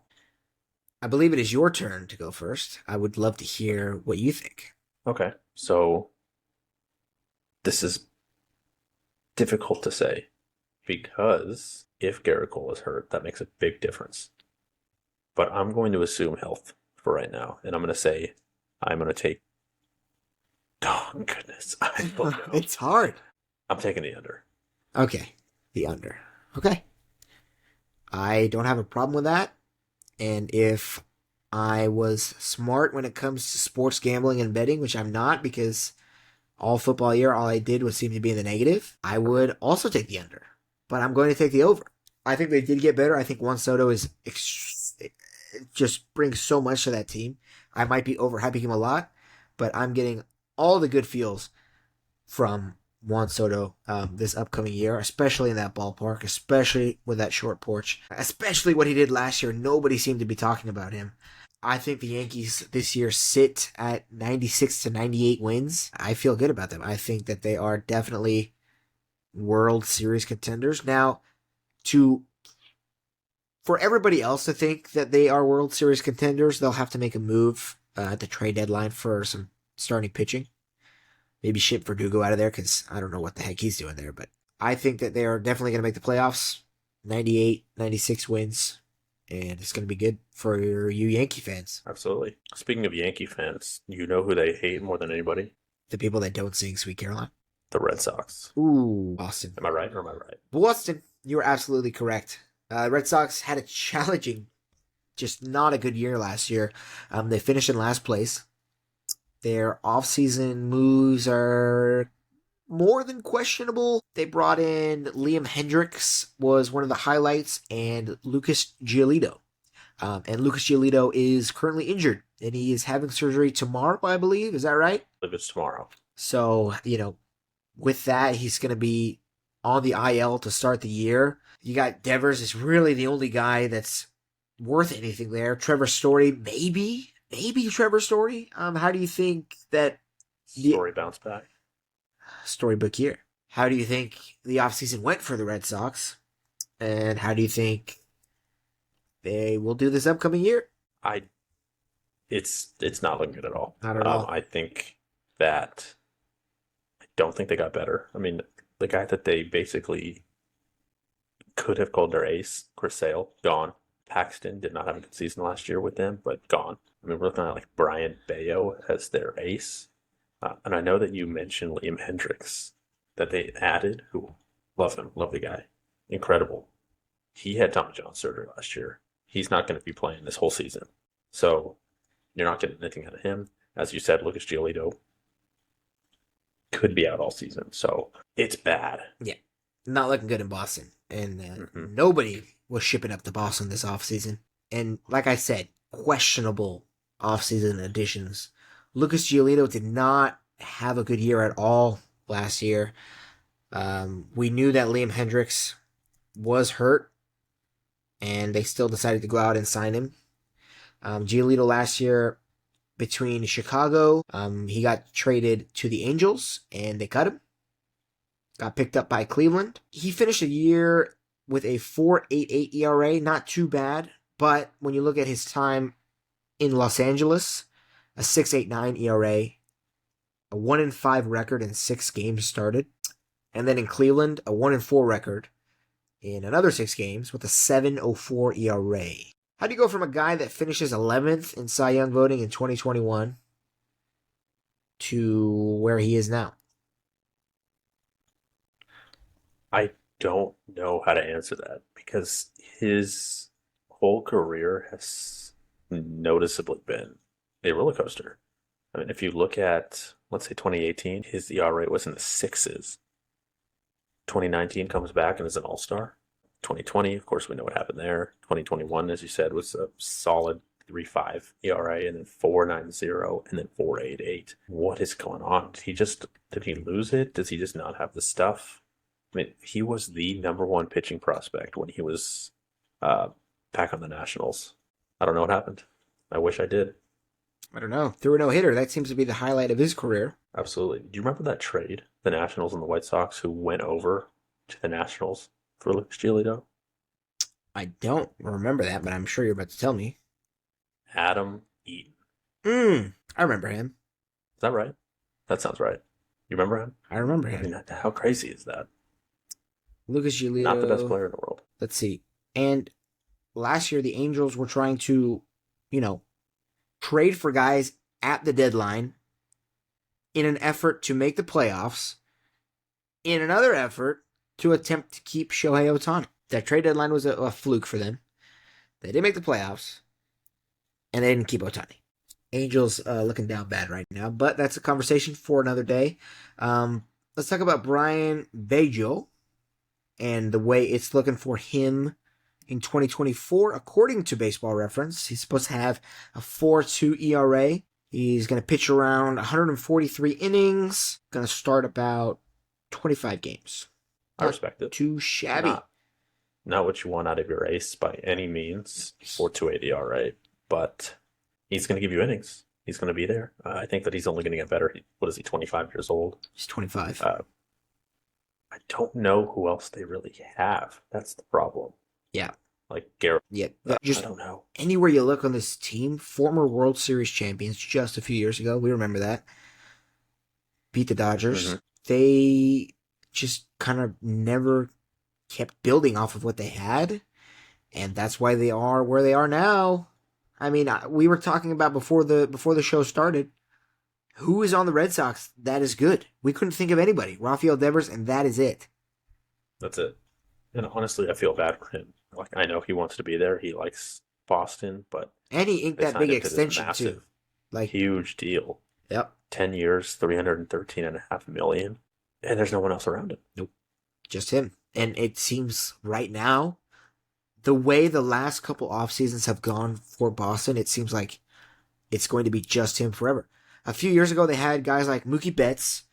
I believe it is your turn to go first. I would love to hear what you think. Okay. So, this is difficult to say because if Garrett Cole is hurt, that makes a big difference. But I'm going to assume health for right now, and I'm going to say I'm going to take. Oh goodness, I don't know. It's hard. I'm taking the under. Okay, the under. Okay, I don't have a problem with that. And if I was smart when it comes to sports gambling and betting, which I'm not because all football year, all I did was seem to be in the negative, I would also take the under. But I'm going to take the over. I think they did get better. I think Juan Soto just brings so much to that team. I might be overhyping him a lot, but I'm getting all the good feels from Juan Soto this upcoming year, especially in that ballpark, especially with that short porch, especially what he did last year. Nobody seemed to be talking about him. I think the Yankees this year sit at 96 to 98 wins. I feel good about them. I think that they are definitely World Series contenders. Now, to for everybody else to think that they are World Series contenders, they'll have to make a move at the trade deadline for some starting pitching. Maybe ship Verdugo out of there because I don't know what the heck he's doing there. But I think that they are definitely going to make the playoffs. 98, 96 wins. And it's going to be good for you Yankee fans. Absolutely. Speaking of Yankee fans, you know who they hate more than anybody? The people that don't sing Sweet Caroline. The Red Sox. Ooh, Boston. Am I right or am I right? Boston, you are absolutely correct. Red Sox had a challenging, just not a good year last year. They finished in last place. Their offseason moves are more than questionable. They brought in Liam Hendricks, was one of the highlights, and Lucas Giolito. And Lucas Giolito is currently injured, and he is having surgery tomorrow, I believe. Is that right? I believe it's tomorrow. So, with that, he's going to be on the IL to start the year. You got Devers is really the only guy that's worth anything there. Trevor Story, maybe Trevor Story. How do you think that Story bounce back? Storybook year? How do you think the offseason went for the Red Sox? And how do you think they will do this upcoming year? It's not looking good at all. Not at all. I think that I don't think they got better. I mean, the guy that they basically could have called their ace, Chris Sale, gone. Paxton did not have a good season last year with them, but gone. I mean, we're looking at like Brian Bayo as their ace. And I know that you mentioned Liam Hendricks that they added, who love him, love the guy. Incredible. He had Tommy John surgery last year. He's not going to be playing this whole season. So you're not getting anything out of him. As you said, Lucas Giolito could be out all season. So it's bad. Yeah. Not looking good in Boston. And nobody was shipping up to Boston this offseason. And like I said, questionable offseason additions. Lucas Giolito did not have a good year at all last year. We knew that Liam Hendricks was hurt, and they still decided to go out and sign him. Giolito last year, between Chicago, he got traded to the Angels, and they cut him. Got picked up by Cleveland. He finished the year with a 4.88 ERA, not too bad, but when you look at his time in Los Angeles, a 6.89 ERA, a 1-5 record in 6 games started, and then in Cleveland, a 1-4 record in another 6 games with a 7.04 ERA. How do you go from a guy that finishes 11th in Cy Young voting in 2021 to where he is now? I don't know how to answer that because his whole career has noticeably been a roller coaster. I mean, if you look at, let's say, 2018, his ERA was in the sixes. 2019 comes back and is an all-star. 2020, of course, we know what happened there. 2021, as you said, was a solid 3.5 ERA and then 4.90 and then 4.88. What is going on? Did he lose it? Does he just not have the stuff? I mean, he was the number one pitching prospect when he was back on the Nationals. I don't know what happened. I wish I did. I don't know. Threw a no-hitter. That seems to be the highlight of his career. Absolutely. Do you remember that trade? The Nationals and the White Sox who went over to the Nationals for Lucas Giolito? I don't remember that, but I'm sure you're about to tell me. Adam Eaton. I remember him. Is that right? That sounds right. You remember him? I remember I him. mean, how crazy is that? Lucas Giolito. Not the best player in the world. Let's see. And last year, the Angels were trying to, trade for guys at the deadline in an effort to make the playoffs, in another effort to attempt to keep Shohei Ohtani. That trade deadline was a fluke for them. They didn't make the playoffs, and they didn't keep Ohtani. Angels looking down bad right now, but that's a conversation for another day. Let's talk about Brian Baggio and the way it's looking for him in 2024. According to Baseball Reference, he's supposed to have a 4.2 ERA. He's going to pitch around 143 innings, going to start about 25 games. I respect it. Too shabby. Not what you want out of your ace by any means, 4.28 ERA, but he's going to give you innings. He's going to be there. I think that he's only going to get better. What is he, 25 years old? He's 25. I don't know who else they really have. That's the problem. Yeah. Like Garrett. Yeah. I don't know. Anywhere you look on this team, former World Series champions just a few years ago, we remember that, beat the Dodgers. Mm-hmm. They just kind of never kept building off of what they had, and that's why they are where they are now. I mean, we were talking about before the show started, who is on the Red Sox that is good? We couldn't think of anybody. Rafael Devers, and that is it. That's it. And honestly, I feel bad for him. Like, I know he wants to be there. He likes Boston, but and he inked that big extension too. Like, huge deal. Yep. 10 years, $313.5 million, and there's no one else around him. Nope. Just him. And it seems right now, the way the last couple off seasons have gone for Boston, it seems like it's going to be just him forever. A few years ago, they had guys like Mookie Betts.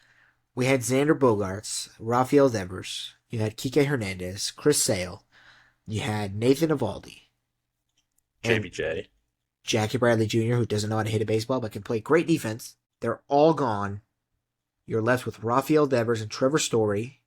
We had Xander Bogaerts, Rafael Devers. You had Kike Hernandez, Chris Sale. You had Nathan Eovaldi. JBJ. Jackie Bradley Jr., who doesn't know how to hit a baseball but can play great defense. They're all gone. You're left with Rafael Devers and Trevor Story,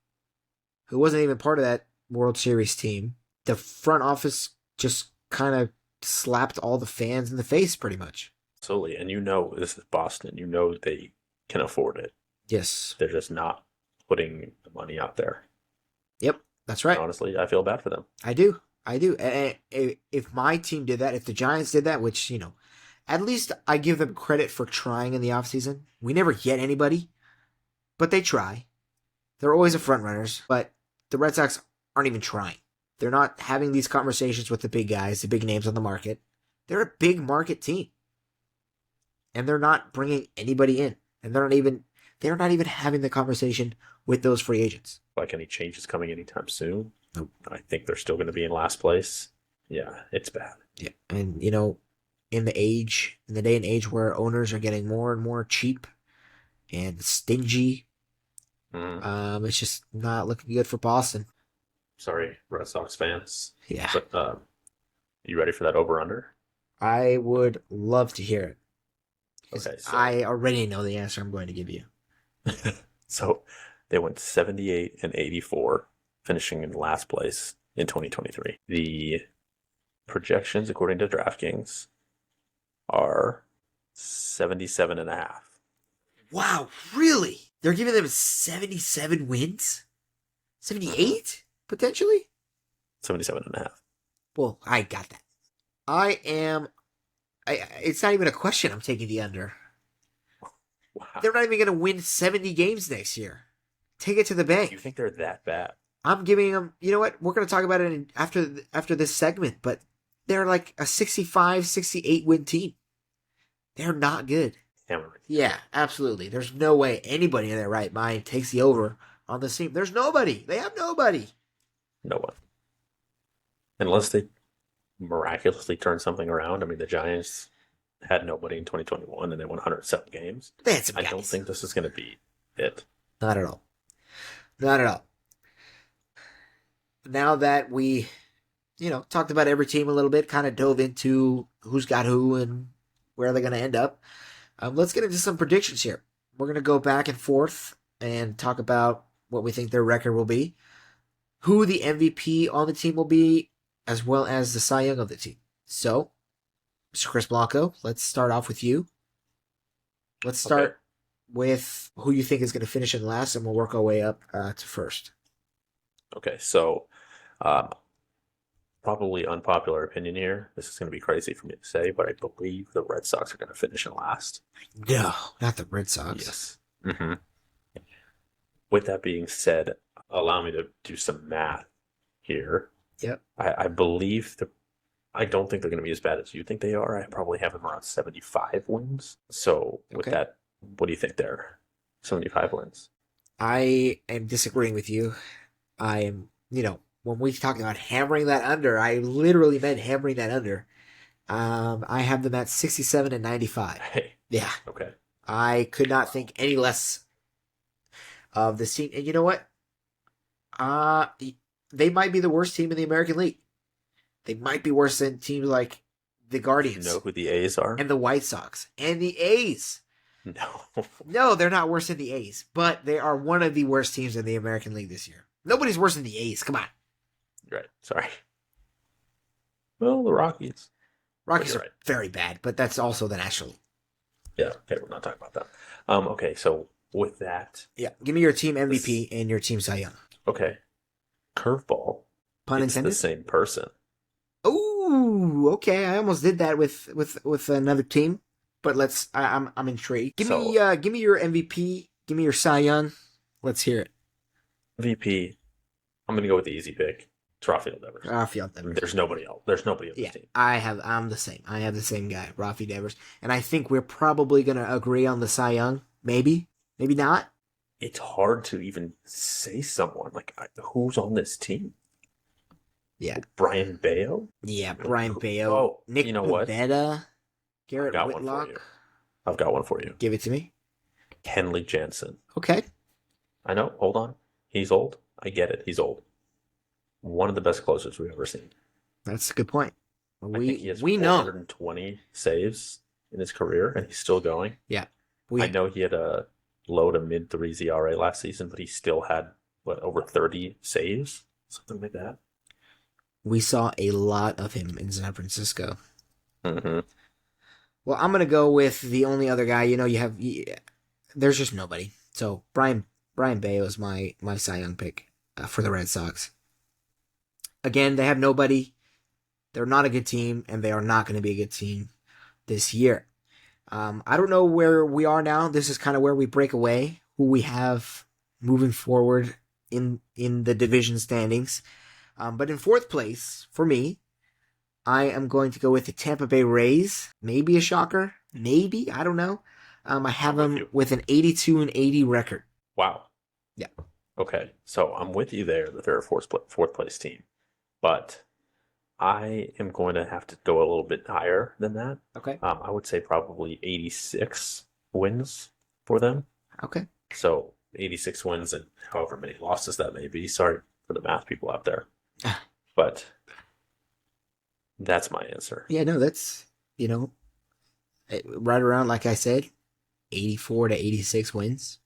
who wasn't even part of that World Series team. The front office just kind of slapped all the fans in the face, pretty much. Absolutely. And this is Boston. They can afford it. Yes. They're just not putting the money out there. Yep, that's right. And honestly, I feel bad for them. I do. And if my team did that, if the Giants did that, which, at least I give them credit for trying in the offseason. We never get anybody, but they try. They're always the front runners, but the Red Sox aren't even trying. They're not having these conversations with the big guys, the big names on the market. They're a big market team. And they're not bringing anybody in. And they're not even having the conversation with those free agents. Like any changes coming anytime soon? Nope. I think they're still going to be in last place. Yeah, it's bad. Yeah, and in the day and age where owners are getting more and more cheap and stingy, it's just not looking good for Boston. Sorry, Red Sox fans. Yeah. But, you ready for that over-under? I would love to hear it. Okay, so I already know the answer I'm going to give you. So they went 78 and 84, finishing in last place in 2023. The projections, according to DraftKings, are 77.5. Wow, really? They're giving them 77 wins? 78, potentially? 77.5. Well, I got that. It's not even a question. I'm taking the under. Wow. They're not even going to win 70 games next year. Take it to the bank. You think they're that bad? I'm giving them, you know what? We're going to talk about it after this segment, but they're like a 65, 68 win team. They're not good. Yeah, absolutely. There's no way anybody in their right mind takes the over on this team. There's nobody. They have nobody. No one. Unless they miraculously turn something around. I mean, the Giants had nobody in 2021 and they won 107 games. They had some I guys. don't think this is going to be it. Not at all. Not at all. Now that we talked about every team a little bit, kind of dove into who's got who and where they're going to end up. Let's get into some predictions here. We're going to go back and forth and talk about what we think their record will be, who the MVP on the team will be, as well as the Cy Young of the team. So, Mr. Chris Blanco, let's start off with you. Let's start with who you think is going to finish in last, and we'll work our way up to first. Okay, so probably unpopular opinion here. This is going to be crazy for me to say, but I believe the Red Sox are going to finish in last. No, not the Red Sox. Yes. Mm-hmm. With that being said, allow me to do some math here. Yep. I believe I don't think they're going to be as bad as you think they are. I probably have them around 75 wins. So with that, what do you think there? 75 wins. I am disagreeing with you. I am, when we talk about hammering that under, I literally meant hammering that under. I have them at 67 and 95. Hey. Yeah. Okay. I could not think any less of this team. And you know what? They might be the worst team in the American League. They might be worse than teams like the Guardians. You know who the A's are? And the White Sox. And the A's. No. No, they're not worse than the A's. But they are one of the worst teams in the American League this year. Nobody's worse than the A's. Come on. Right. Sorry. Well, the Rockies. Rockies are very bad, but that's also the National League. Yeah, okay, we're not talking about that. Okay, so with that... Yeah, give me your team MVP and your team Cy Young. Okay. Curveball. Pun intended? It's the same person. Ooh, okay. I almost did that with another team, but I'm intrigued. Give me your MVP. Give me your Cy Young. Let's hear it. MVP. I'm gonna go with the easy pick. It's Rafael Devers. Rafael Devers. There's nobody else. There's nobody on this team. I'm the same. I have the same guy, Rafi Devers, and I think we're probably gonna agree on the Cy Young. Maybe not. It's hard to even say someone like who's on this team. Yeah. Brian Bayo? Yeah, Brian Bayo. Oh, Nick you know what? Garrett Whitlock. I've got one for you. Give it to me. Kenley Jansen. Okay. I know. Hold on. He's old. I get it. He's old. One of the best closers we've ever seen. That's a good point. I think he has 420 saves in his career, and he's still going. Yeah. I know he had a low to mid threes ERA last season, but he still had, over 30 saves? Something like that. We saw a lot of him in San Francisco. Mm-hmm. Well, I'm going to go with the only other guy. There's just nobody. So Brian Bayo is my Cy Young pick for the Red Sox. Again, they have nobody. They're not a good team, and they are not going to be a good team this year. I don't know where we are now. This is kind of where we break away, who we have moving forward in the division standings. But in fourth place, for me, I am going to go with the Tampa Bay Rays. Maybe a shocker. Maybe. I don't know. I have them with an 82-80 record. Wow. Yeah. Okay. So I'm with you there that they're a fourth place team. But I am going to have to go a little bit higher than that. Okay. I would say probably 86 wins for them. Okay. So 86 wins and however many losses that may be. Sorry for the math people out there. But that's my answer. Yeah, no, that's, right around, like I said, 84 to 86 wins.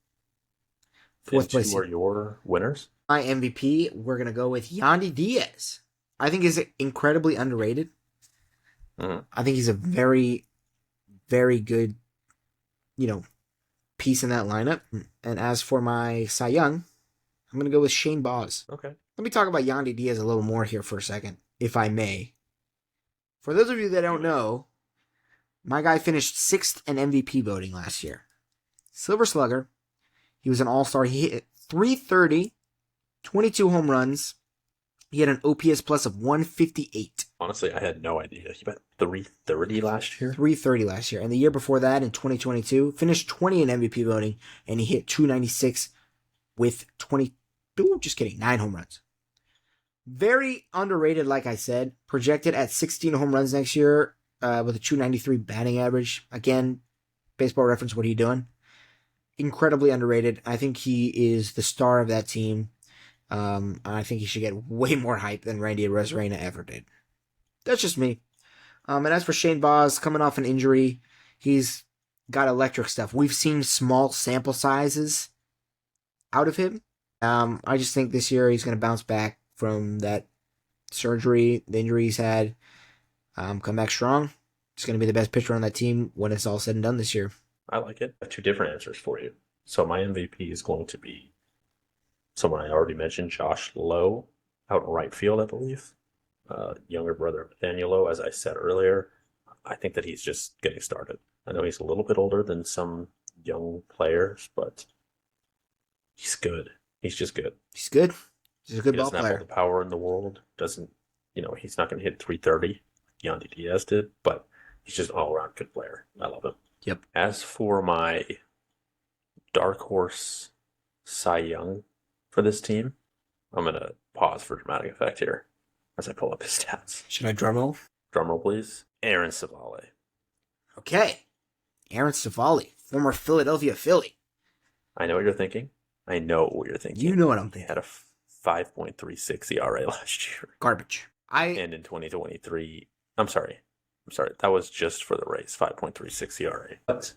Fourth place. Who are your winners? My MVP, we're going to go with Yandy Diaz. I think he's incredibly underrated. Mm-hmm. I think he's a very, very good, piece in that lineup. And as for my Cy Young, I'm going to go with Shane Baz. Okay. Let me talk about Yandy Diaz a little more here for a second, if I may. For those of you that don't know, my guy finished 6th in MVP voting last year. Silver Slugger. He was an all-star. He hit 330, 22 home runs. He had an OPS plus of 158. Honestly, I had no idea. He bet 330 last year? 330 last year. And the year before that, in 2022, finished 20 in MVP voting, and he hit 296 with 9 home runs. Very underrated, like I said. Projected at 16 home runs next year with a 293 batting average. Again, Baseball Reference, what are you doing? Incredibly underrated. I think he is the star of that team. I think he should get way more hype than Randy Arozarena ever did. That's just me. And as for Shane Baz, coming off an injury, he's got electric stuff. We've seen small sample sizes out of him. I just think this year he's going to bounce back from that surgery, the injury he's had, come back strong. He's going to be the best pitcher on that team when it's all said and done this year. I like it. I have two different answers for you. So my MVP is going to be someone I already mentioned, Josh Lowe, out in right field, I believe. Younger brother of Nathaniel Lowe, as I said earlier. I think that he's just getting started. I know he's a little bit older than some young players, but he's good. He's just good. He's good. He's a good ball player. He doesn't have all the power in the world. He's not going to hit 330 like Yandy Diaz did, but he's just an all-around good player. I love him. Yep. As for my dark horse Cy Young for this team, I'm going to pause for dramatic effect here as I pull up his stats. Should I drum roll? Drum roll, please. Aaron Savale. Okay. Aaron Savale, former Philadelphia Philly. I know what you're thinking. I know what you're thinking. You know what I'm thinking. He had a 5.36 ERA last year. Garbage. And in 2023, I'm sorry. That was just for the Rays, 5.36 ERA. But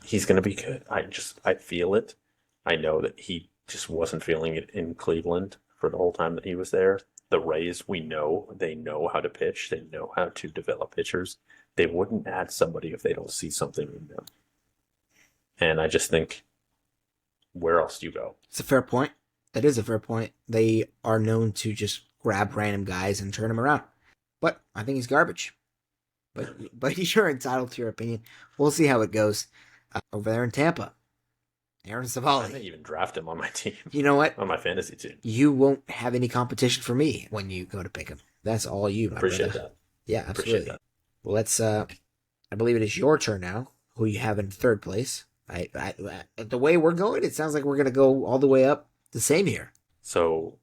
he's going to be good. I feel it. I know that he just wasn't feeling it in Cleveland for the whole time that he was there. The Rays, they know how to pitch. They know how to develop pitchers. They wouldn't add somebody if they don't see something in them. And I just think, where else do you go? It's a fair point. That is a fair point. They are known to just grab random guys and turn them around. But I think he's garbage. But you're entitled to your opinion. We'll see how it goes over there in Tampa. Aaron Savale. I may even draft him on my team. You know what? On my fantasy team. You won't have any competition for me when you go to pick him. That's all you. Appreciate that. Yeah, absolutely. That. Well, let's. I believe it is your turn now. Who you have in third place? The way we're going, it sounds like we're going to go all the way up the same here. So,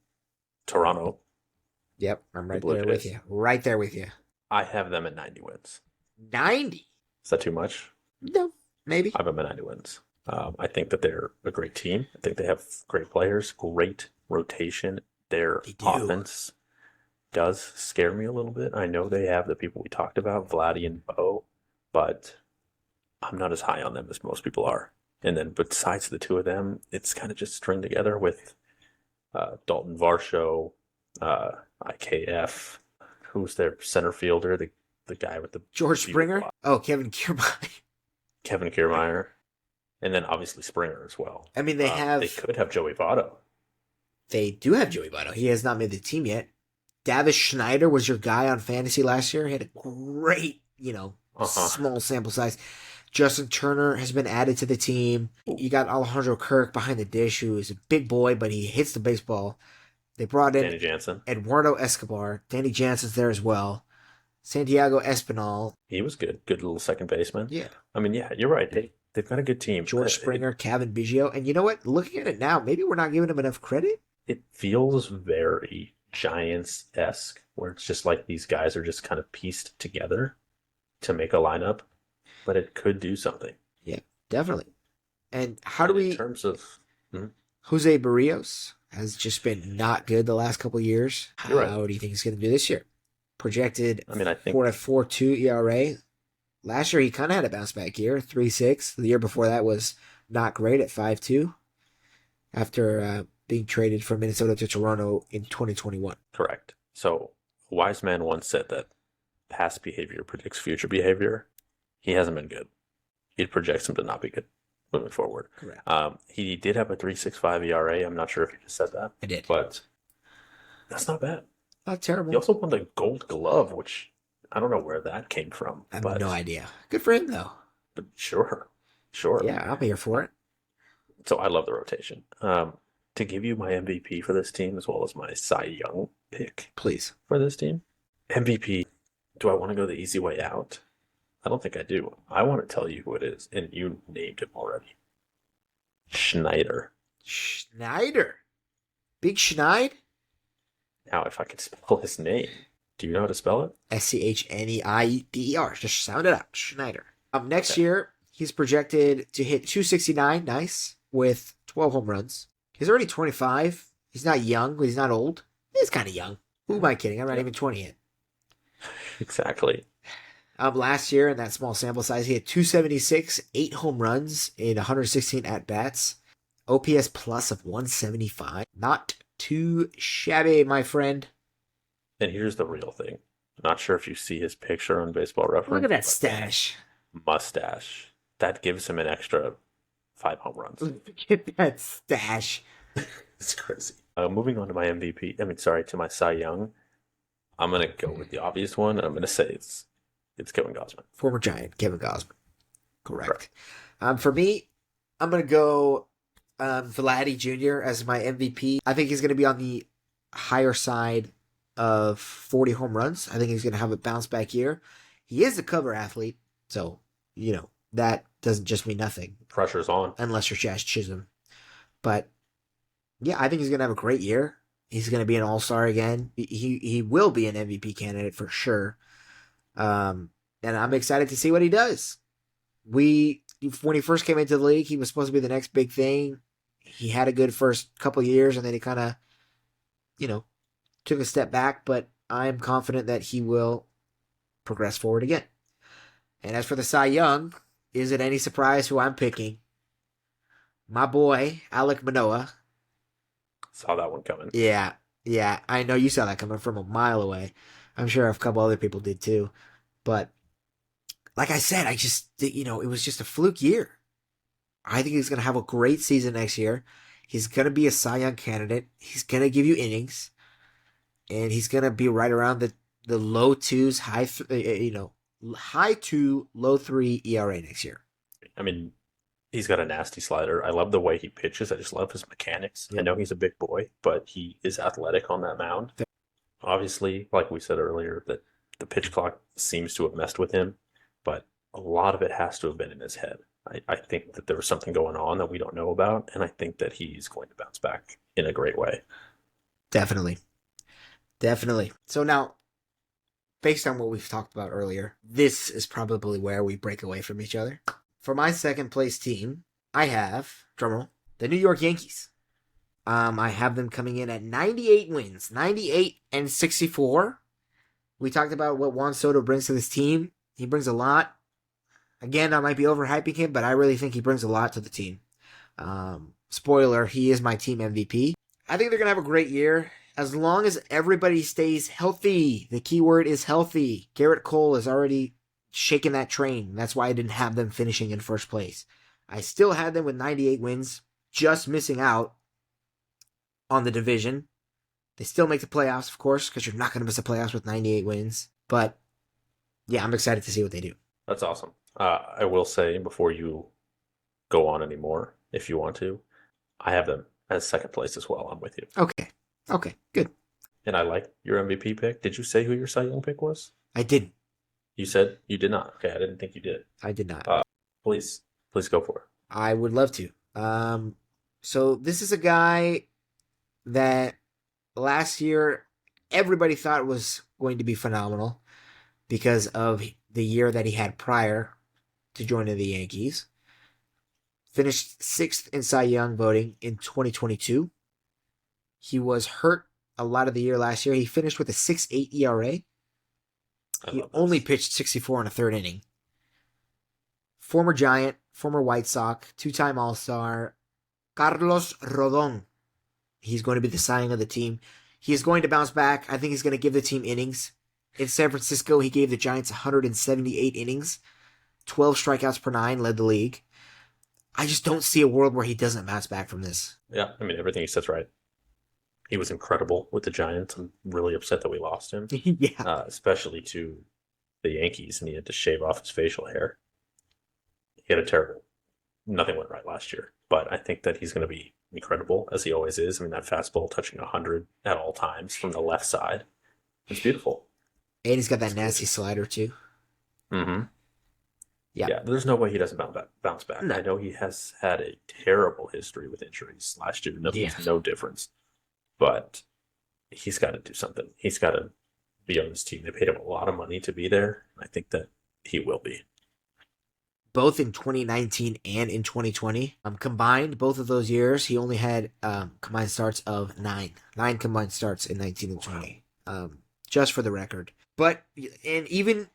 Toronto. Yep, I'm right there with you. Right there with you. I have them at 90 wins. 90? Is that too much? No, maybe. I have them at 90 wins. I think that they're a great team. I think they have great players, great rotation. Their offense does scare me a little bit. I know they have the people we talked about, Vladdy and Bo, but I'm not as high on them as most people are. And then besides the two of them, it's kind of just string together with Dalton Varsho, IKF, who's their center fielder, the guy with the George Springer? Oh, Kevin Kiermaier. Kevin Kiermaier. And then obviously Springer as well. I mean, they could have Joey Votto. They do have Joey Votto. He has not made the team yet. Davis Schneider was your guy on fantasy last year. He had a great, small sample size. Justin Turner has been added to the team. You got Alejandro Kirk behind the dish, who is a big boy, but he hits the baseball. They brought in Danny Jansen. Eduardo Escobar. Danny Jansen's there as well. Santiago Espinal. He was good. Good little second baseman. Yeah. I mean, yeah, you're right. They've got a good team. George Springer, Kevin Biggio. And you know what? Looking at it now, maybe we're not giving them enough credit. It feels very Giants-esque, where it's just like these guys are just kind of pieced together to make a lineup, but it could do something. Yeah, definitely. And in terms of... Jose Barrios has just been not good the last couple of years. You're How do you think he's going to do this year? Projected I think for a 4.2 ERA. Last year, he kind of had a bounce back year, 3.6. The year before that was not great at 5.2 after being traded from Minnesota to Toronto in 2021. Correct. So, a wise man once said that past behavior predicts future behavior. He hasn't been good. It projects him to not be good moving forward. Correct. He did have a 3.65 ERA. I'm not sure if you just said that. I did. But that's not bad. Not terrible. He also won the Gold Glove, which I don't know where that came from. I have no idea. Good for him, though. But sure. Yeah, I'll be here for it. So I love the rotation. To give you my MVP for this team, as well as my Cy Young pick, please, for this team. MVP, do I want to go the easy way out? I don't think I do. I want to tell you who it is, and you named him already. Schneider. Big Schneid? Now, if I could spell his name, do you know how to spell it? Schneider. Just sound it out. Schneider. Next year, he's projected to hit 269, nice, with 12 home runs. He's already 25. He's not young, but he's not old. He's kind of young. Who am I kidding? I'm not Yeah, even 20 yet. exactly. Last year, in that small sample size, he had 276, 8 home runs in 116 at bats, OPS plus of 175. Not too shabby, my friend. And here's the real thing. Not sure if you see his picture on Baseball Look at Reference, that but stash. mustache. That gives him an extra 5 home runs. Look at that stash. It's crazy. Moving on to my MVP. I mean, sorry, to my Cy Young. I'm gonna go with the obvious one, and I'm gonna say it's Kevin Gausman. Former Giant, Kevin Gausman. Correct. Correct. For me, I'm going to go Vladdy Jr. as my MVP. I think he's going to be on the higher side of 40 home runs. I think he's going to have a bounce back year. He is a cover athlete, so, that doesn't just mean nothing. Pressure's on. Unless you're Josh Chisholm. But, yeah, I think he's going to have a great year. He's going to be an all-star again. He will be an MVP candidate for sure. And I'm excited to see what he does. When he first came into the league, he was supposed to be the next big thing. He had a good first couple of years, and then he kind of, took a step back. But I'm confident that he will progress forward again. And as for the Cy Young, is it any surprise who I'm picking? My boy, Alek Manoah. Saw that one coming. Yeah, I know you saw that coming from a mile away. I'm sure a couple other people did too. But like I said, it was just a fluke year. I think he's going to have a great season next year. He's going to be a Cy Young candidate. He's going to give you innings. And he's going to be right around the low twos, high 2, low 3 ERA next year. I mean, he's got a nasty slider. I love the way he pitches. I just love his mechanics. Yep. I know he's a big boy, but he is athletic on that mound. Obviously, like we said earlier, that the pitch clock seems to have messed with him, but a lot of it has to have been in his head. I think that there was something going on that we don't know about, and I think that he's going to bounce back in a great way. Definitely. So now, based on what we've talked about earlier, this is probably where we break away from each other. For my second place team, I have, drumroll, the New York Yankees. I have them coming in at 98 wins, 98 and 64. We talked about what Juan Soto brings to this team. He brings a lot. Again, I might be overhyping him, but I really think he brings a lot to the team. Spoiler, he is my team MVP. I think they're going to have a great year as long as everybody stays healthy. The key word is healthy. Garrett Cole is already shaking that train. That's why I didn't have them finishing in first place. I still had them with 98 wins, just missing out on the division. They still make the playoffs, of course, because you're not going to miss the playoffs with 98 wins. But, yeah, I'm excited to see what they do. That's awesome. I will say, before you go on anymore, if you want to, I have them as second place as well. I'm with you. Okay, good. And I like your MVP pick. Did you say who your Cy Young pick was? I didn't. You said you did not. Okay, I didn't think you did. I did not. Please go for it. I would love to. So this is a guy that last year everybody thought was going to be phenomenal because of the year that he had prior to joining the Yankees. Finished 6th in Cy Young voting in 2022. He was hurt a lot of the year last year. He finished with a 6.8 ERA. He only pitched 64 in a third inning. Former Giant, former White Sox, 2-time All-Star, Carlos Rodon. He's going to be the Cy Young of the team. He is going to bounce back. I think he's going to give the team innings. In San Francisco, he gave the Giants 178 innings. 12 strikeouts per 9, led the league. I just don't see a world where he doesn't bounce back from this. Yeah, I mean, everything he said's right. He was incredible with the Giants. I'm really upset that we lost him. Yeah. Especially to the Yankees, and he had to shave off his facial hair. He had a terrible... Nothing went right last year. But I think that he's going to be incredible, as he always is. I mean, that fastball touching 100 at all times from the left side. It's beautiful. And he's got that nasty slider, too. Mm-hmm. Yeah, there's no way he doesn't bounce back. No. I know he has had a terrible history with injuries last year. No difference. But he's got to do something. He's got to be on this team. They paid him a lot of money to be there. I think that he will be. both in 2019 and in 2020. Combined, both of those years, he only had combined starts of nine combined starts in 19 and 20. Just for the record. But, and even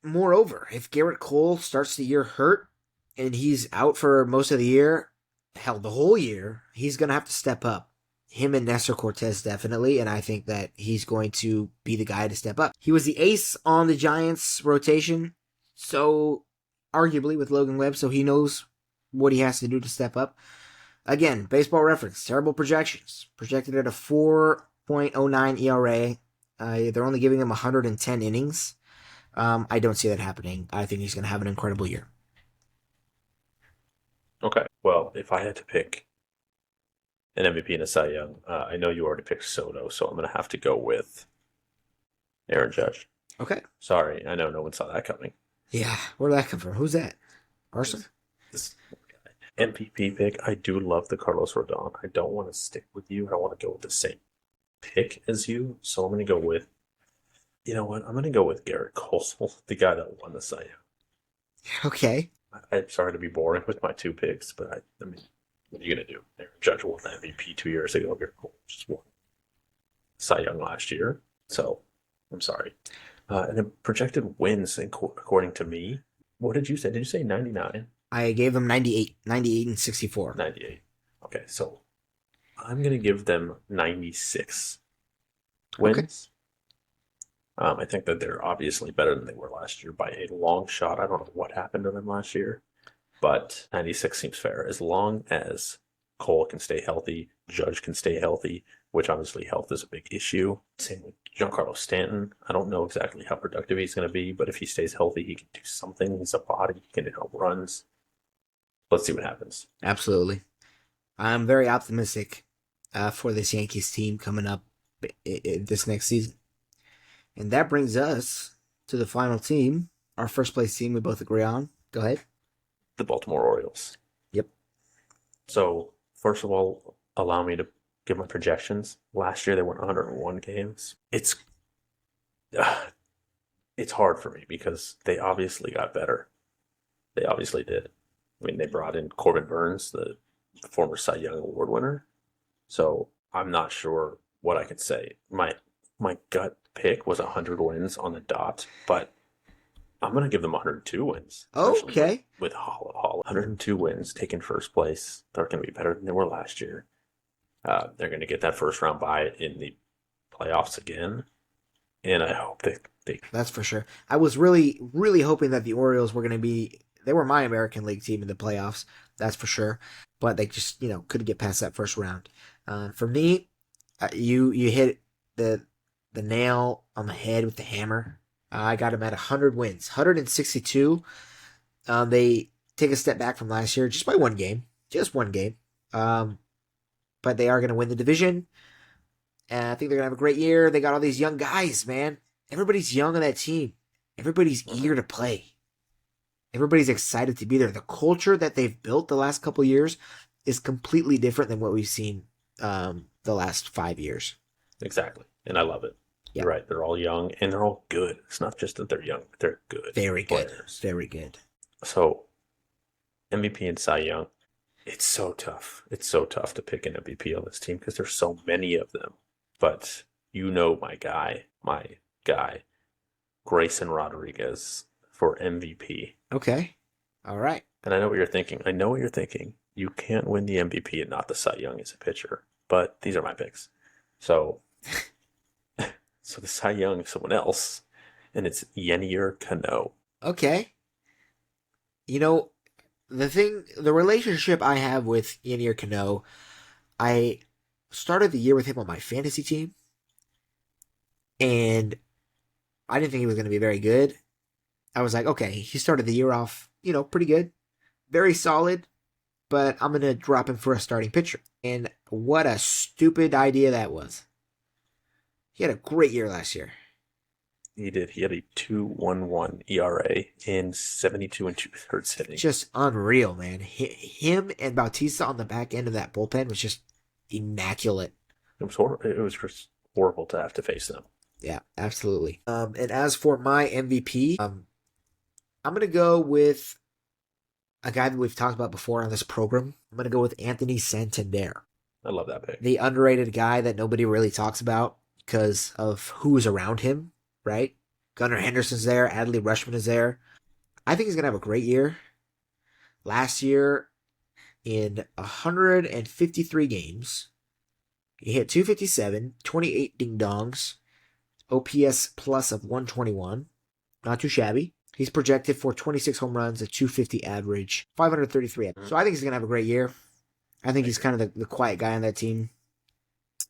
moreover, if Garrett Cole starts the year hurt and he's out for most of the year, hell, the whole year, he's going to have to step up. Him and Nestor Cortez definitely, and I think that he's going to be the guy to step up. He was the ace on the Giants rotation, so arguably with Logan Webb, so he knows what he has to do to step up. Again, baseball reference, terrible projections. Projected at a 4.09 ERA. They're only giving him 110 innings. I don't see that happening. I think he's going to have an incredible year. Okay. Well, if I had to pick an MVP and a Cy Young, I know you already picked Soto, so I'm going to have to go with Aaron Judge. Okay. Sorry, I know no one saw that coming. Yeah, where'd that come from? Who's that? Arson? This MVP pick, I do love the Carlos Rodon. I don't want to stick with you. I don't want to go with the same pick as you, so I'm going to go with, you know what? I'm going to go with Garrett Cole, the guy that won the Cy Young. Okay. I'm sorry to be boring with my two picks, but I mean, what are you going to do? Aaron Judge won the MVP 2 years ago. Garrett Cole just won Cy Young last year, so I'm sorry. And then projected wins, according to me, what did you say? Did you say 99? I gave him 98. 98 and 64. 98. Okay, so I'm going to give them 96 wins. Okay. I think that they're obviously better than they were last year by a long shot. I don't know what happened to them last year, but 96 seems fair. As long as Cole can stay healthy, Judge can stay healthy, which obviously health is a big issue. Same with Giancarlo Stanton. I don't know exactly how productive he's going to be, but if he stays healthy, he can do something. He's a body. He can hit home runs. Let's see what happens. Absolutely. I'm very optimistic for this Yankees team coming up this next season. And that brings us to the final team, our first place team we both agree on. Go ahead. The Baltimore Orioles. Yep. So, first of all, allow me to give my projections. Last year they won 101 games. It's hard for me because they obviously got better. They obviously did. I mean, they brought in Corbin Burns, the former Cy Young Award winner. So I'm not sure what I could say. My gut pick was 100 wins on the dot, but I'm going to give them 102 wins. Okay. With Holla. 102 wins, taking first place. They're going to be better than they were last year. They're going to get that first round bye in the playoffs again. And I hope they... That's for sure. I was really, really hoping that the Orioles were going to be... They were my American League team in the playoffs. That's for sure. But they just, couldn't get past that first round. For me, you hit the nail on the head with the hammer. I got them at 100 wins. 162. They take a step back from last year just by one game. Just one game. But they are going to win the division. And I think they're going to have a great year. They got all these young guys, man. Everybody's young on that team. Everybody's eager to play. Everybody's excited to be there. The culture that they've built the last couple of years is completely different than what we've seen the last 5 years. Exactly. And I love it. Yep. You're right. They're all young and they're all good. It's not just that they're young, but they're good. Very good. Players. Very good. So, MVP and Cy Young, it's so tough. It's so tough to pick an MVP on this team because there's so many of them. But my guy, Grayson Rodriguez for MVP. Okay. All right. And I know what you're thinking. You can't win the MVP and not the Cy Young as a pitcher. But these are my picks. So the Cy Young is someone else, and it's Yennier Cano. Okay. The relationship I have with Yennier Cano, I started the year with him on my fantasy team, and I didn't think he was going to be very good. I was like, okay, he started the year off, pretty good, very solid, but I'm going to drop him for a starting pitcher. And what a stupid idea that was. He had a great year last year. He did. He had a 2.11 ERA in 72 and 2/3 innings. Just unreal, man. Him and Bautista on the back end of that bullpen was just immaculate. It was just horrible to have to face them. Yeah, absolutely. And as for my MVP, I'm going to go with a guy that we've talked about before on this program. I'm going to go with Anthony Santander. I love that pick. The underrated guy that nobody really talks about because of who's around him, right? Gunnar Henderson's there. Adley Rushman is there. I think he's going to have a great year. Last year, in 153 games, he hit 257, 28 ding-dongs, OPS plus of 121. Not too shabby. He's projected for 26 home runs, a 250 average, 533. So I think he's going to have a great year. I think he's kind of the quiet guy on that team.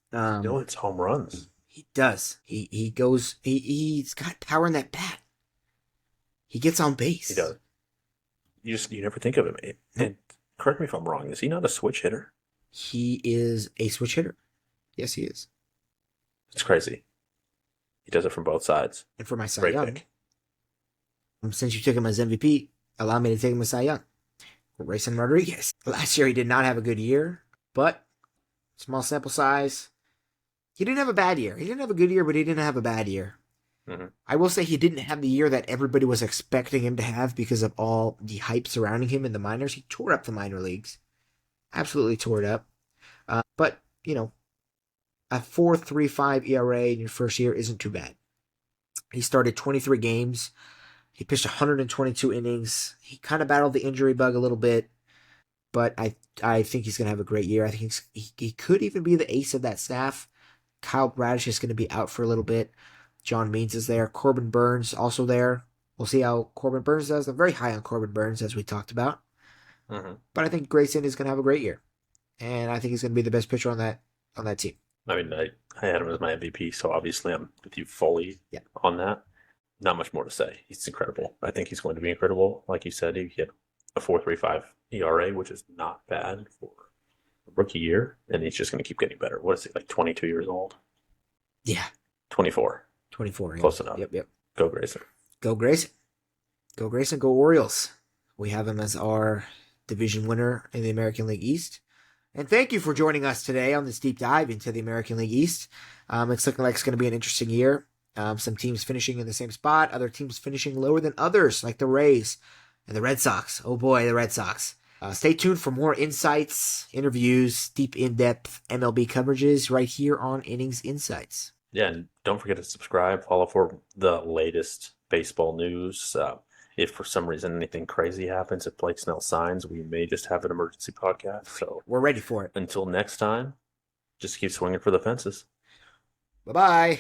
Still hits home runs. He does. He's got power in that bat. He gets on base. He does. You never think of him. And correct me if I'm wrong. Is he not a switch hitter? He is a switch hitter. Yes, he is. It's crazy. He does it from both sides. And for my Cy Great Young, pick. since you took him as MVP, allow me to take him as Cy Young. Grayson Rodriguez. Last year he did not have a good year, but small sample size. He didn't have a bad year. He didn't have a good year, but he didn't have a bad year. Mm-hmm. I will say he didn't have the year that everybody was expecting him to have because of all the hype surrounding him in the minors. He tore up the minor leagues. Absolutely tore it up. But, a 4.35 ERA in your first year isn't too bad. He started 23 games. He pitched 122 innings. He kind of battled the injury bug a little bit, but I think he's going to have a great year. I think he could even be the ace of that staff. Kyle Bradish is going to be out for a little bit. John Means is there. Corbin Burns also there. We'll see how Corbin Burns does. I'm very high on Corbin Burns, as we talked about. Mm-hmm. But I think Grayson is going to have a great year. And I think he's going to be the best pitcher on that team. I mean, I had him as my MVP, so obviously I'm with you fully on that. Not much more to say. He's incredible. I think he's going to be incredible. Like you said, he hit a 4.35 ERA, which is not bad for a rookie year, and he's just going to keep getting better. What is he, like 22 years old? Yeah. 24. 24. Close enough. Yep. Go Grayson. Go Grayson. Go Grayson. Go Orioles. We have him as our division winner in the American League East. And thank you for joining us today on this deep dive into the American League East. It's looking like it's going to be an interesting year. Some teams finishing in the same spot, other teams finishing lower than others, like the Rays and the Red Sox. Oh boy, the Red Sox. Stay tuned for more insights, interviews, deep in-depth MLB coverages right here on Innings Insights. Yeah, and don't forget to subscribe, follow for the latest baseball news. If for some reason anything crazy happens, if Blake Snell signs, we may just have an emergency podcast. So we're ready for it. Until next time, just keep swinging for the fences. Bye-bye.